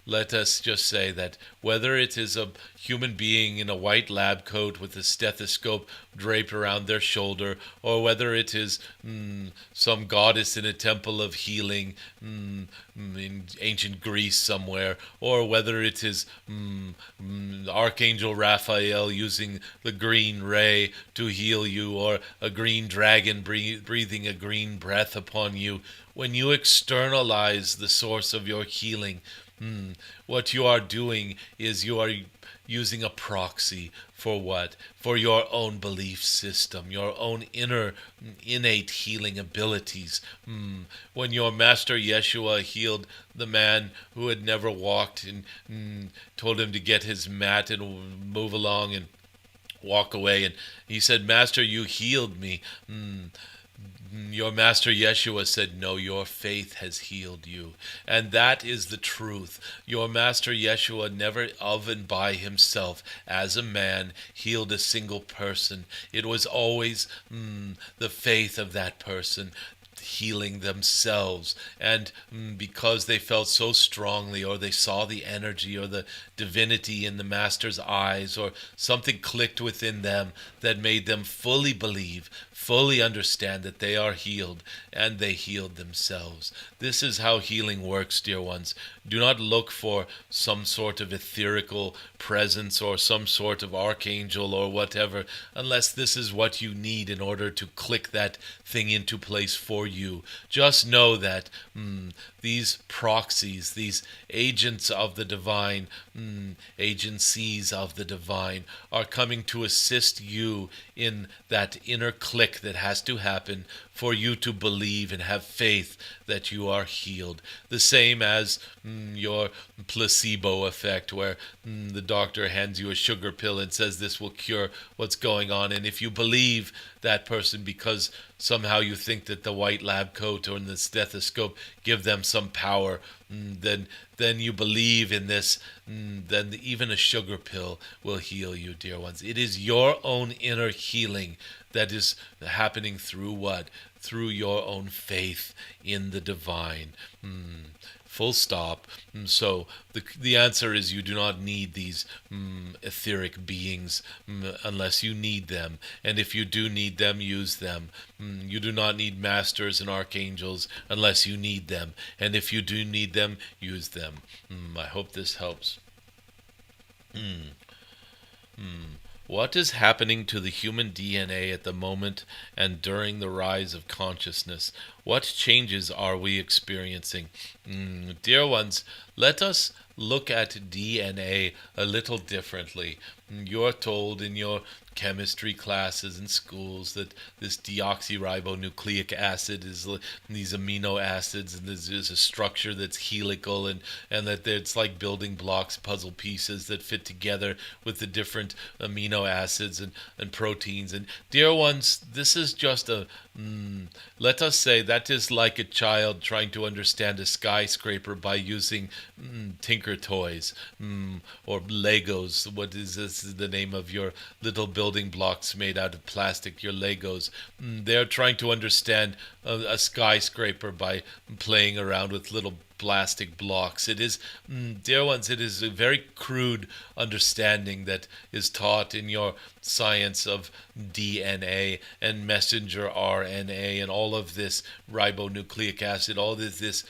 Let us just say that whether it is a human being in a white lab coat with a stethoscope draped around their shoulder, or whether it is some goddess in a temple of healing in ancient Greece somewhere, or whether it is Archangel Raphael using the green ray to heal you, or a green dragon breathing a green breath upon you, when you externalize the source of your healing, what you are doing is you are using a proxy for what? For your own belief system, your own innate healing abilities. When your master Yeshua healed the man who had never walked and told him to get his mat and move along and walk away, and he said, "Master, you healed me." Your master Yeshua said, "No, your faith has healed you." And that is the truth. Your master Yeshua never of and by himself, as a man, healed a single person. It was always the faith of that person healing themselves, and because they felt so strongly, or they saw the energy or the divinity in the master's eyes, or something clicked within them that made them fully believe, fully understand that they are healed, and they healed themselves. This is how healing works, dear ones. Do not look for some sort of etherical presence or some sort of archangel or whatever, unless this is what you need in order to click that thing into place for you. Just know that these proxies, these agents of the divine, agencies of the divine, are coming to assist you in that inner click that has to happen for you to believe and have faith that you are healed. The same as your placebo effect, where the doctor hands you a sugar pill and says this will cure what's going on. And if you believe that person because somehow you think that the white lab coat or the stethoscope give them some power, then you believe in this, then even a sugar pill will heal you, dear ones. It is your own inner healing that is happening through what? Through your own faith in the divine. Full stop. So the answer is you do not need these etheric beings unless you need them. And if you do need them, use them. You do not need masters and archangels unless you need them. And if you do need them, use them. I hope this helps. What is happening to the human DNA at the moment and during the rise of consciousness? What changes are we experiencing? Dear ones, let us look at DNA a little differently. You're told in your chemistry classes in schools that this deoxyribonucleic acid is these amino acids, and there's a structure that's helical, and that it's like building blocks, puzzle pieces that fit together with the different amino acids and proteins. And dear ones, this is just let us say that is like a child trying to understand a skyscraper by using Tinker Toys or Legos. What is this? The name of your little building blocks made out of plastic, your Legos. They're trying to understand a skyscraper by playing around with little plastic blocks. It is, dear ones, it is a very crude understanding that is taught in your science of DNA and messenger RNA and all of this ribonucleic acid, all this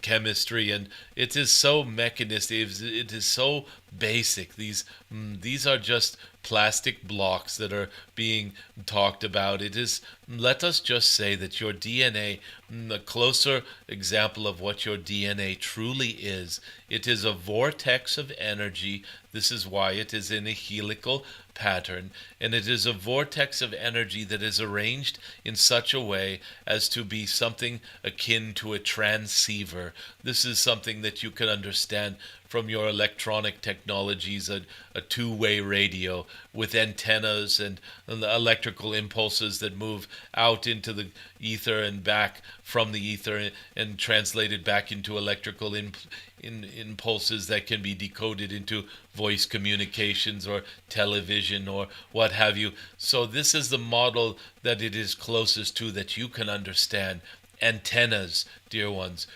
chemistry, and it is so mechanistic, it is so basic. These are just plastic blocks that are being talked about. It is, let us just say that your DNA, a closer example of what your DNA truly is, it is a vortex of energy. This is why it is in a helical pattern, and it is a vortex of energy that is arranged in such a way as to be something akin to a transceiver. This is something that you can understand from your electronic technologies, a two-way radio with antennas and electrical impulses that move out into the ether and back from the ether and translated back into electrical impulses that can be decoded into voice communications or television or what have you. So this is the model that it is closest to that you can understand. Antennas, dear ones.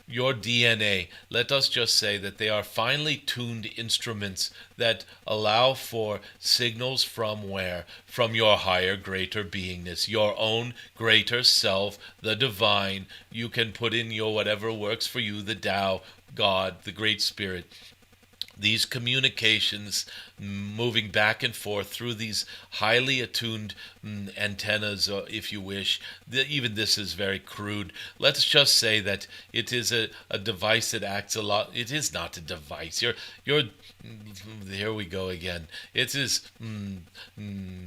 Your DNA, let us just say that they are finely tuned instruments that allow for signals from where? From your higher, greater beingness, your own greater self, the divine. You can put in your whatever works for you, the Tao, God, the Great Spirit. These communications moving back and forth through these highly attuned antennas, if you wish. Even this is very crude. Let's just say that it is a device that acts a lot. It is not a device. You're here we go again. It is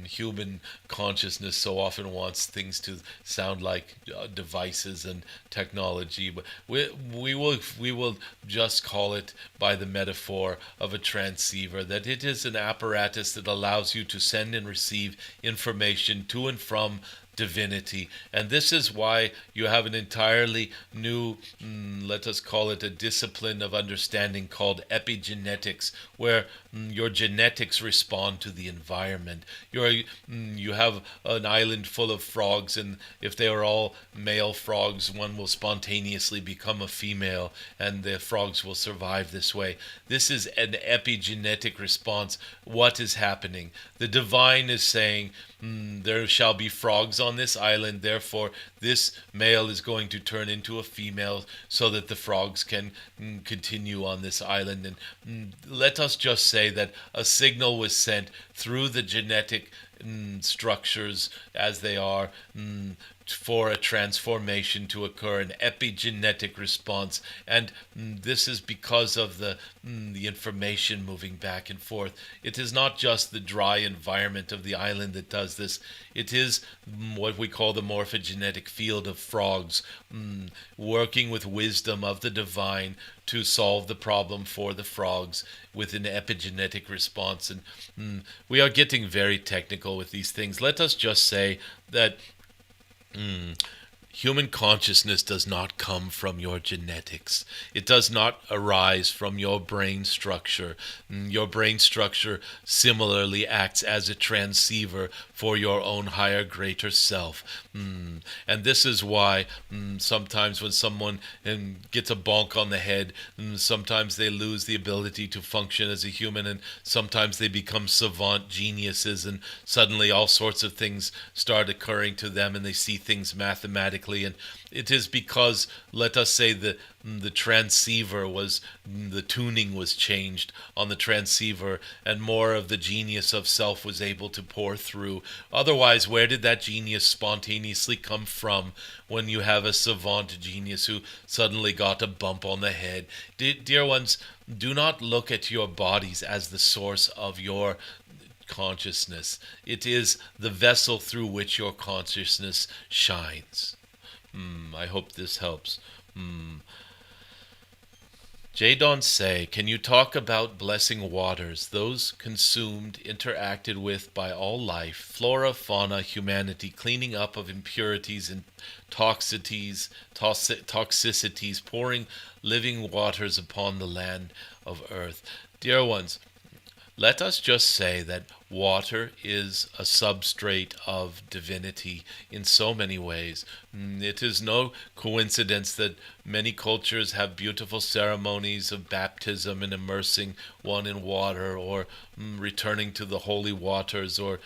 human consciousness so often wants things to sound like devices and technology, but we will just call it by the metaphor of a transceiver, that it is an apparatus that allows you to send and receive information to and from divinity. And this is why you have an entirely new, let us call it a discipline of understanding called epigenetics, where your genetics respond to the environment. You have an island full of frogs, and if they are all male frogs, one will spontaneously become a female, and the frogs will survive this way. This is an epigenetic response. What is happening? The divine is saying, there shall be frogs on this island, therefore this male is going to turn into a female so that the frogs can continue on this island. And let us just say that a signal was sent through the genetic structures as they are for a transformation to occur, an epigenetic response. And this is because of the information moving back and forth. It is not just the dry environment of the island that does this. It is what we call the morphogenetic field of frogs, working with wisdom of the divine to solve the problem for the frogs with an epigenetic response. And we are getting very technical with these things. Let us just say that human consciousness does not come from your genetics. It does not arise from your brain structure. Your brain structure similarly acts as a transceiver for your own higher, greater self. And this is why sometimes when someone gets a bonk on the head, sometimes they lose the ability to function as a human, and sometimes they become savant geniuses, and suddenly all sorts of things start occurring to them, and they see things mathematically. And it is because, let us say, the transceiver the tuning was changed on the transceiver, and more of the genius of self was able to pour through. Otherwise, where did that genius spontaneously come from when you have a savant genius who suddenly got a bump on the head? Dear ones, do not look at your bodies as the source of your consciousness. It is the vessel through which your consciousness shines. I hope this helps. Jadon Se, can you talk about blessing waters, those consumed, interacted with by all life, flora, fauna, humanity, cleaning up of impurities and toxicities, pouring living waters upon the land of earth? Dear ones, let us just say that water is a substrate of divinity in so many ways. It is no coincidence that many cultures have beautiful ceremonies of baptism and immersing one in water, or returning to the holy waters, or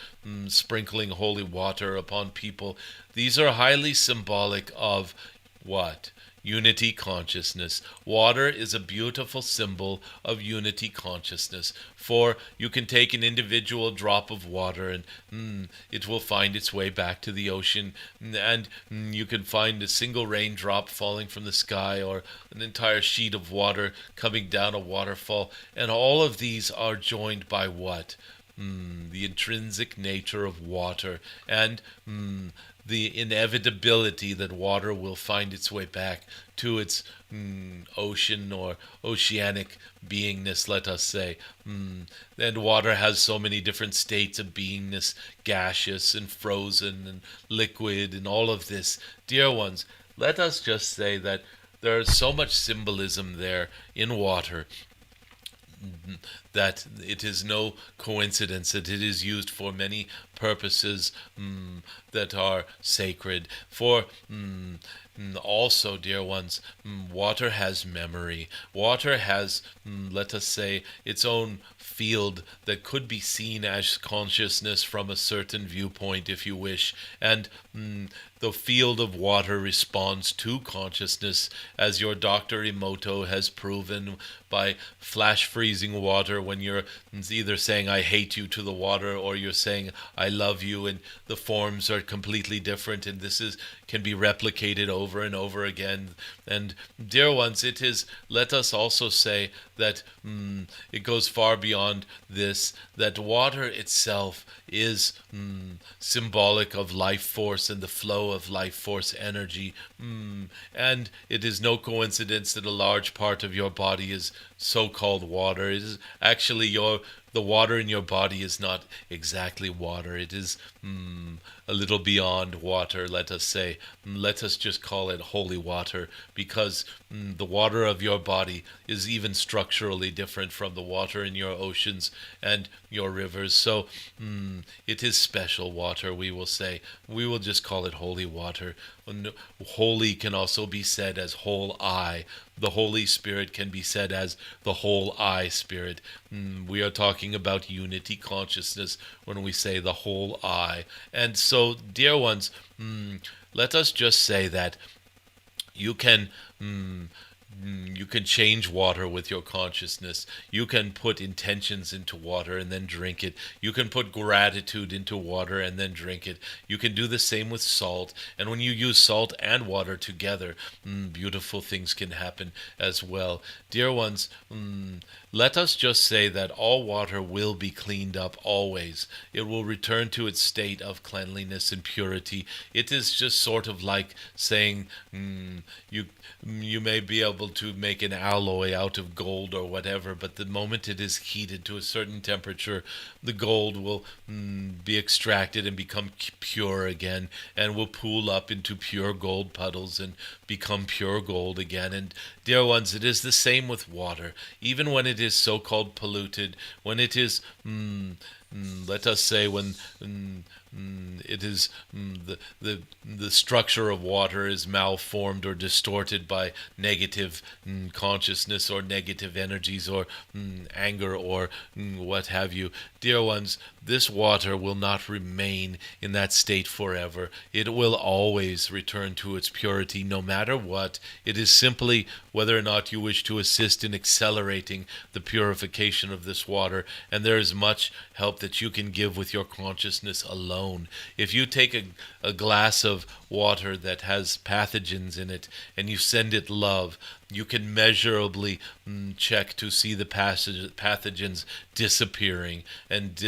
sprinkling holy water upon people. These are highly symbolic of what? Unity consciousness. Water is a beautiful symbol of unity consciousness, for you can take an individual drop of water and it will find its way back to the ocean, and you can find a single raindrop falling from the sky, or an entire sheet of water coming down a waterfall, and all of these are joined by what? The intrinsic nature of water, and the inevitability that water will find its way back to its ocean or oceanic beingness, let us say. And water has so many different states of beingness, gaseous and frozen and liquid and all of this. Dear ones, let us just say that there is so much symbolism there in water that it is no coincidence that it is used for many purposes that are sacred. For also, dear ones, water has memory. Water has, let us say, its own field that could be seen as consciousness from a certain viewpoint, if you wish. And the field of water responds to consciousness, as your Dr. Emoto has proven by flash freezing water when you're either saying I hate you to the water, or you're saying I love you, and the forms are completely different, and this can be replicated over and over again. And dear ones, it is, let us also say that it goes far beyond this, that water itself is symbolic of life force and the flow of life force energy. And it is no coincidence that a large part of your body is so-called water. It is actually the water in your body is not exactly water. It is a little beyond water, let us say. Let us just call it holy water, because the water of your body is even structurally different from the water in your oceans and your rivers. So it is special water, we will say. We will just call it holy water. Holy can also be said as whole I. The Holy Spirit can be said as the whole I Spirit. We are talking about unity consciousness when we say the whole I. And so, dear ones, let us just say that you can You can change water with your consciousness. You can put intentions into water and then drink it. You can put gratitude into water and then drink it. You can do the same with salt. And when you use salt and water together, beautiful things can happen as well. Dear ones, let us just say that all water will be cleaned up always. It will return to its state of cleanliness and purity. It is just sort of like saying you may be able to make an alloy out of gold or whatever, but the moment it is heated to a certain temperature, the gold will be extracted and become pure again, and will pool up into pure gold puddles and become pure gold again. And dear ones, it is the same with water. Even when it is so-called polluted, when it is let us say when it is the structure of water is malformed or distorted by negative consciousness or negative energies or anger or what have you. Dear ones, this water will not remain in that state forever. It will always return to its purity no matter what. It is simply whether or not you wish to assist in accelerating the purification of this water, and there is much help that you can give with your consciousness alone. If you take a glass of water that has pathogens in it and you send it love, you can measurably check to see the pathogens disappearing. And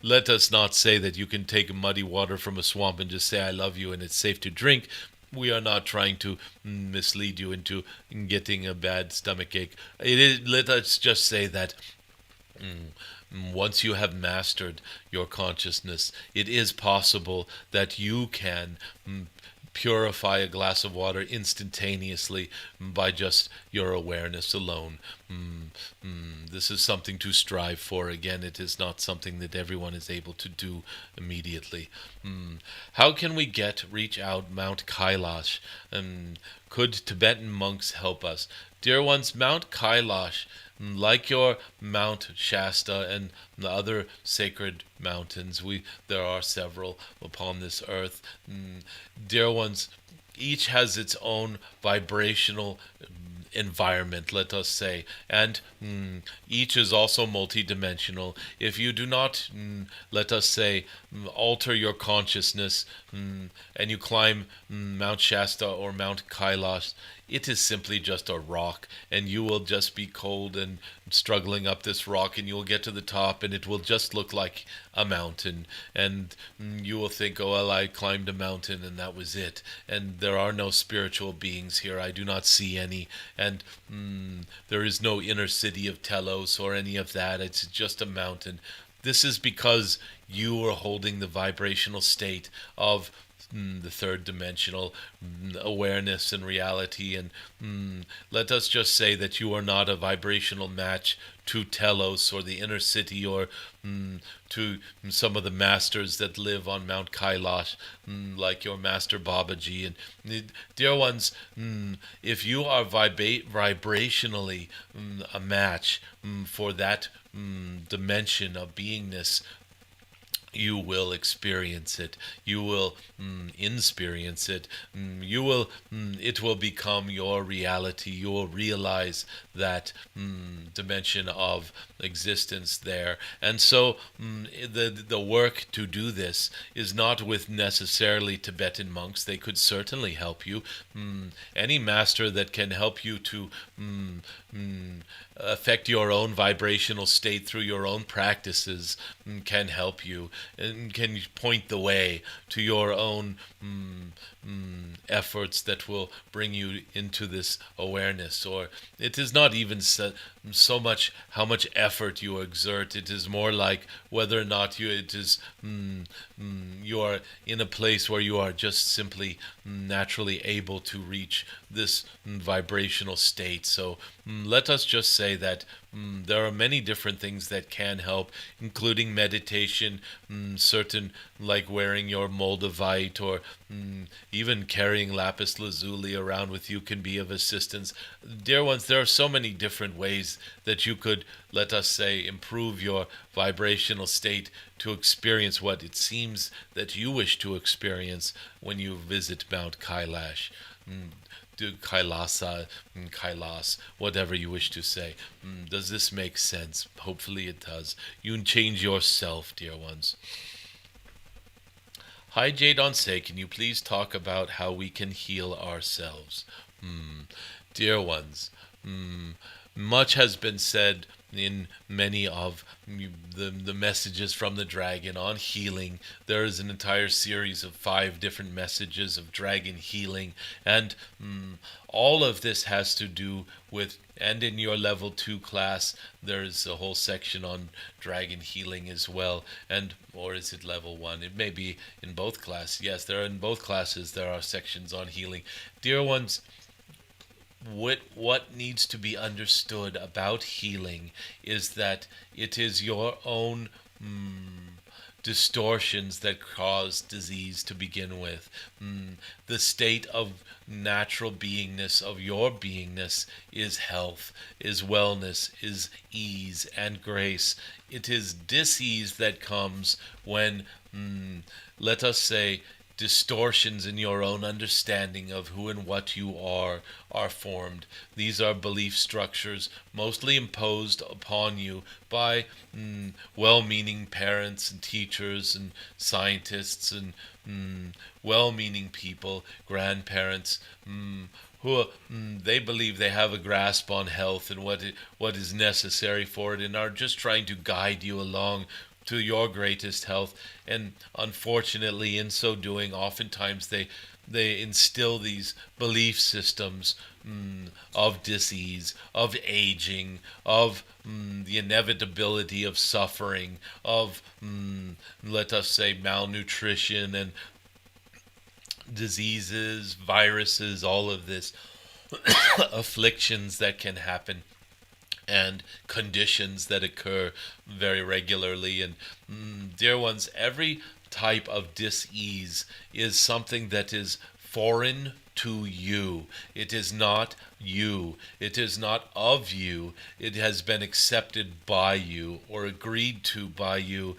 let us not say that you can take muddy water from a swamp and just say, I love you, and it's safe to drink. We are not trying to mislead you into getting a bad stomach ache. Let us just say that once you have mastered your consciousness, it is possible that you can purify a glass of water instantaneously by just your awareness alone. This is something to strive for. Again, it is not something that everyone is able to do immediately. How can we reach out Mount Kailash? Could Tibetan monks help us? Dear ones, Mount Kailash, like your Mount Shasta and the other sacred mountains, there are several upon this earth. Dear ones, each has its own vibrational environment, let us say, and each is also multidimensional. If you do not, let us say, alter your consciousness and you climb Mount Shasta or Mount Kailash, it is simply just a rock, and you will just be cold and struggling up this rock, and you will get to the top, and it will just look like a mountain, and you will think, oh, well, I climbed a mountain, and that was it, and there are no spiritual beings here. I do not see any, and there is no inner city of Telos or any of that. It's just a mountain. This is because you are holding the vibrational state of the third dimensional awareness and reality, and let us just say that you are not a vibrational match to Telos or the inner city or to some of the masters that live on Mount Kailash, like your master Babaji. And dear ones, if you are vibrationally a match for that dimension of beingness, you will experience it. You will experience it. It will become your reality. You will realize that dimension of existence there. And so the work to do this is not with necessarily Tibetan monks. They could certainly help you. Any master that can help you to affect your own vibrational state through your own practices can help you and can point the way to your own efforts that will bring you into this awareness. Or it is not even so much how much effort you exert. It is more like whether or not you are in a place where you are just simply naturally able to reach this vibrational state. So let us just say that there are many different things that can help, including meditation, certain like wearing your Moldavite, or even carrying carrying lapis lazuli around with you can be of assistance. Dear ones, there are so many different ways that you could, let us say, improve your vibrational state to experience what it seems that you wish to experience when you visit Mount Kailash. Kailasa, Kailas, whatever you wish to say. Does this make sense? Hopefully it does. You can change yourself, dear ones. Hi, Jadon Se, can you please talk about how we can heal ourselves? Dear ones, much has been said in many of the messages from the dragon on healing. There is an entire series of 5 different messages of dragon healing, and all of this has to do with, and in your level 2 class there's a whole section on dragon healing as well, and or is it level 1? It may be in both classes. Yes, there are in both classes there are sections on healing. Dear ones, what needs to be understood about healing is that it is your own distortions that cause disease to begin with. The state of natural beingness of your beingness is health, is wellness, is ease and grace. It is dis-ease that comes when, let us say, distortions in your own understanding of who and what you are formed. These are belief structures mostly imposed upon you by well-meaning parents and teachers and scientists and well-meaning people, grandparents, who they believe they have a grasp on health and what is necessary for it, and are just trying to guide you along to your greatest health. And unfortunately, in so doing, oftentimes they instill these belief systems of disease, of aging, of the inevitability of suffering, of let us say malnutrition and diseases, viruses, all of this afflictions that can happen and conditions that occur very regularly. And dear ones, every type of dis-ease is something that is foreign to you. It is not you. It is not of you. It has been accepted by you or agreed to by you,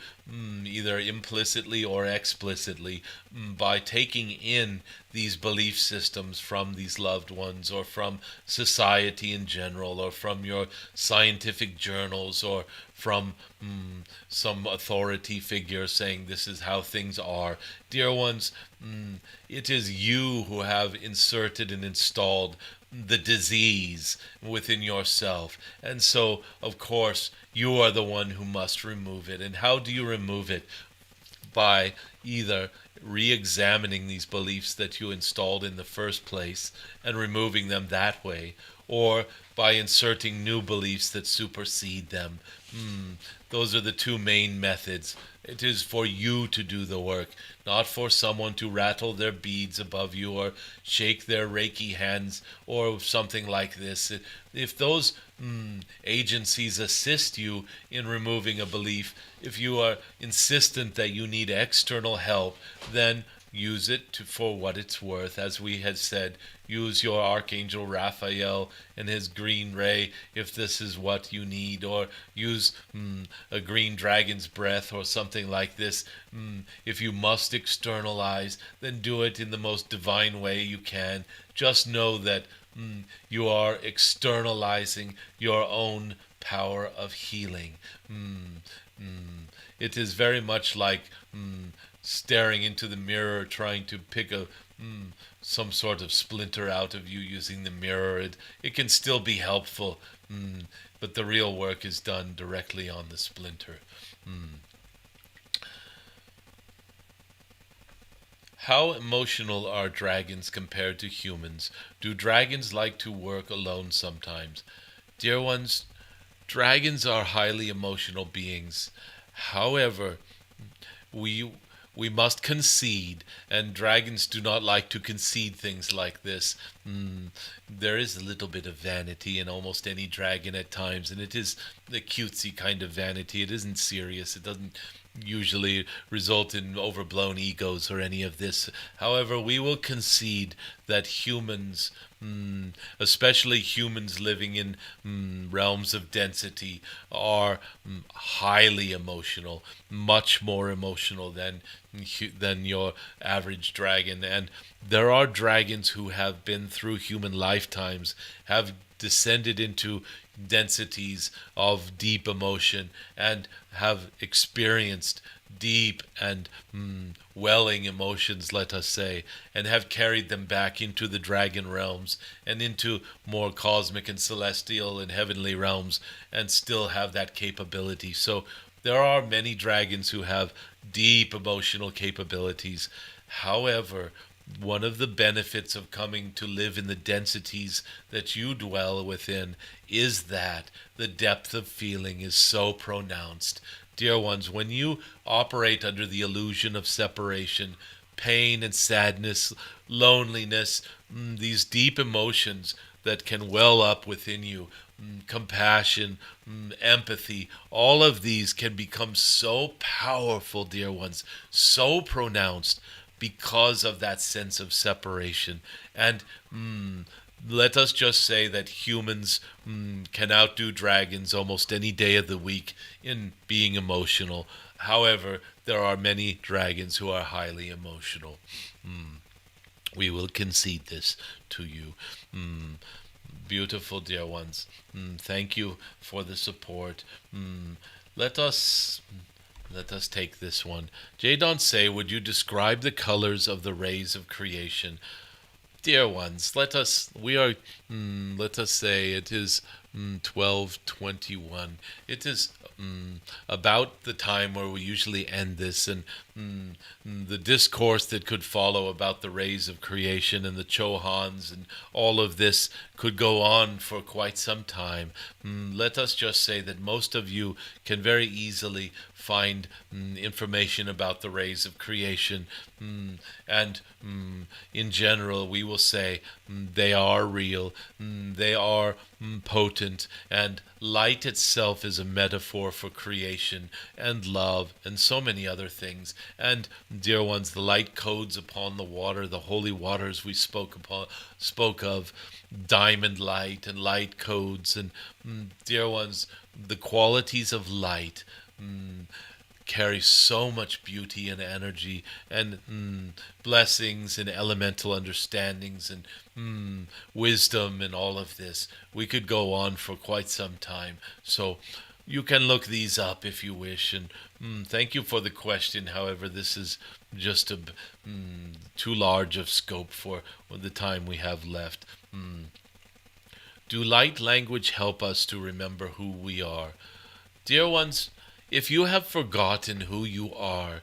either implicitly or explicitly, by taking in these belief systems from these loved ones or from society in general or from your scientific journals or from some authority figure saying this is how things are. Dear ones, it is you who have inserted and installed the disease within yourself. And so, of course, you are the one who must remove it. And how do you remove it? By either re-examining these beliefs that you installed in the first place and removing them that way, or by inserting new beliefs that supersede them. Those are the 2 main methods. It is for you to do the work, not for someone to rattle their beads above you or shake their Reiki hands or something like this. If those agencies assist you in removing a belief, if you are insistent that you need external help, then use it for what it's worth. As we had said, use your Archangel Raphael and his green ray if this is what you need, or use a green dragon's breath or something like this. If you must externalize, then do it in the most divine way you can. Just know that you are externalizing your own power of healing. It is very much like staring into the mirror, trying to pick some sort of splinter out of you using the mirror. It can still be helpful, but the real work is done directly on the splinter. How emotional are dragons compared to humans? Do dragons like to work alone sometimes? Dear ones, dragons are highly emotional beings. However, we must concede, and dragons do not like to concede things like this. There is a little bit of vanity in almost any dragon at times, and it is the cutesy kind of vanity. It isn't serious. It doesn't usually result in overblown egos or any of this. However, we will concede that humans, especially humans living in realms of density, are highly emotional, much more emotional than your average dragon. And there are dragons who have been through human lifetimes, have descended into densities of deep emotion, and have experienced deep and welling emotions, let us say, and have carried them back into the dragon realms and into more cosmic and celestial and heavenly realms, and still have that capability. So there are many dragons who have deep emotional capabilities. However, one of the benefits of coming to live in the densities that you dwell within is that the depth of feeling is so pronounced. Dear ones, when you operate under the illusion of separation, pain and sadness, loneliness, these deep emotions that can well up within you, compassion, empathy, all of these can become so powerful, dear ones, so pronounced because of that sense of separation. And let us just say that humans can outdo dragons almost any day of the week in being emotional. However, there are many dragons who are highly emotional. We will concede this to you. Beautiful, dear ones. Thank you for the support. Let us take this one. Jadon Se, would you describe the colors of the rays of creation? Dear ones, let us say it is 12:21. It is about the time where we usually end this, and the discourse that could follow about the rays of creation and the Chohans and all of this could go on for quite some time. Let us just say that most of you can very easily find information about the rays of creation, and in general we will say they are real, they are potent, and light itself is a metaphor for creation and love and so many other things. And dear ones, the light codes upon the water, the holy waters we spoke of, diamond light and light codes, and dear ones, the qualities of light carry so much beauty and energy and blessings and elemental understandings and wisdom and all of this. We could go on for quite some time. So you can look these up if you wish. And thank you for the question. However, this is just too large of scope for the time we have left. Do light language help us to remember who we are? Dear ones, if you have forgotten who you are,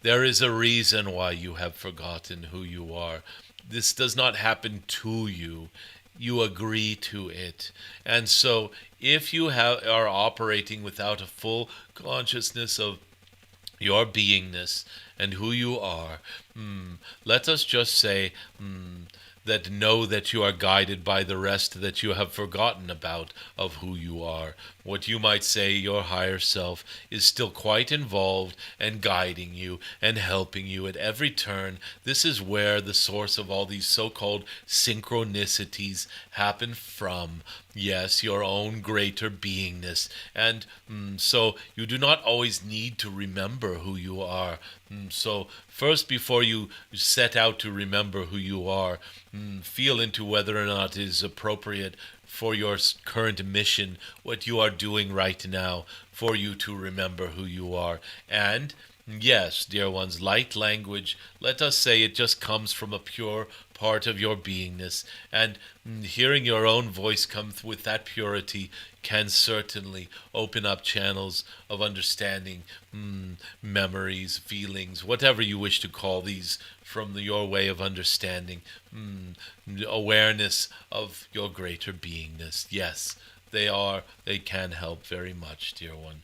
there is a reason why you have forgotten who you are. This does not happen to you. You agree to it. And so if you are operating without a full consciousness of your beingness and who you are, let us just say that know that you are guided by the rest that you have forgotten about of who you are. What you might say your higher self is still quite involved and guiding you and helping you at every turn. This is where the source of all these so-called synchronicities happen from. Yes, your own greater beingness. And so you do not always need to remember who you are. So first, before you set out to remember who you are, feel into whether or not it is appropriate for your current mission, what you are doing right now, for you to remember who you are. And yes, dear ones, light language, let us say it just comes from a pure part of your beingness, and hearing your own voice come with that purity can certainly open up channels of understanding, memories, feelings, whatever you wish to call these, from your way of understanding, awareness of your greater beingness. Yes, they can help very much, dear one.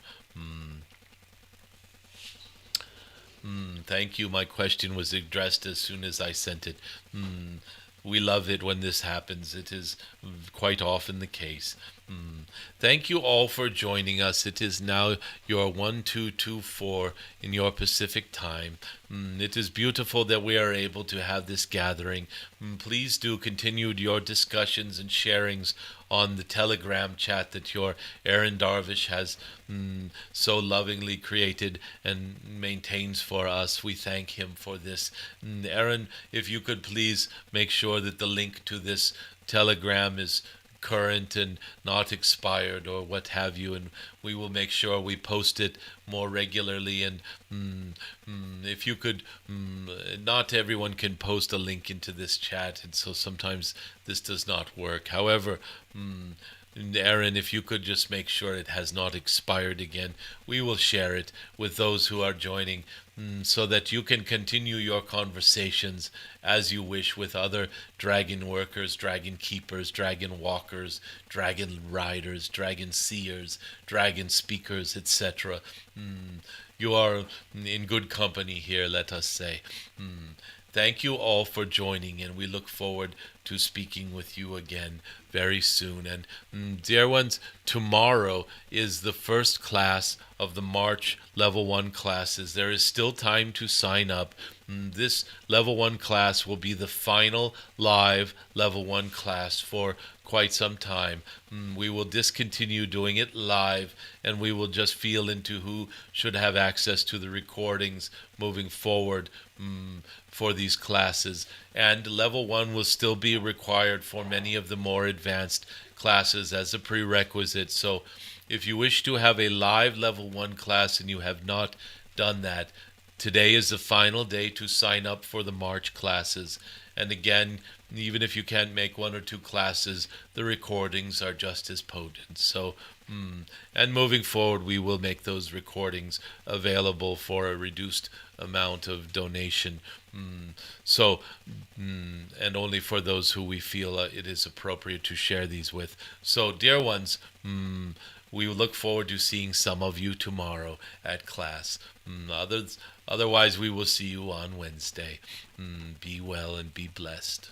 Thank you. My question was addressed as soon as I sent it. We love it when this happens. It is quite often the case. Thank you all for joining us. It is now your 1224 in your Pacific time. It is beautiful that we are able to have this gathering. Please do continue your discussions and sharings on the Telegram chat that your Aaron Darvish has so lovingly created and maintains for us. We thank him for this. Aaron, if you could please make sure that the link to this Telegram is current and not expired or what have you, and we will make sure we post it more regularly. And if you could, not everyone can post a link into this chat, and so sometimes this does not work. However, Aaron, if you could just make sure it has not expired again, we will share it with those who are joining, so that you can continue your conversations as you wish with other dragon workers, dragon keepers, dragon walkers, dragon riders, dragon seers, dragon speakers, etc. You are in good company here, let us say. Thank you all for joining, and we look forward to speaking with you again very soon. And dear ones, tomorrow is the first class of the March Level 1 classes. There is still time to sign up. This Level 1 class will be the final live Level 1 class for quite some time. We will discontinue doing it live, and we will just feel into who should have access to the recordings moving forward for these classes. And Level 1 will still be required for many of the more advanced classes as a prerequisite. So if you wish to have a live Level 1 class and you have not done that, today is the final day to sign up for the March classes. And again, even if you can't make one or two classes, the recordings are just as potent. So, and moving forward, we will make those recordings available for a reduced amount of donation. So, and only for those who we feel it is appropriate to share these with. So, dear ones, we look forward to seeing some of you tomorrow at class. Otherwise, we will see you on Wednesday. Be well and be blessed.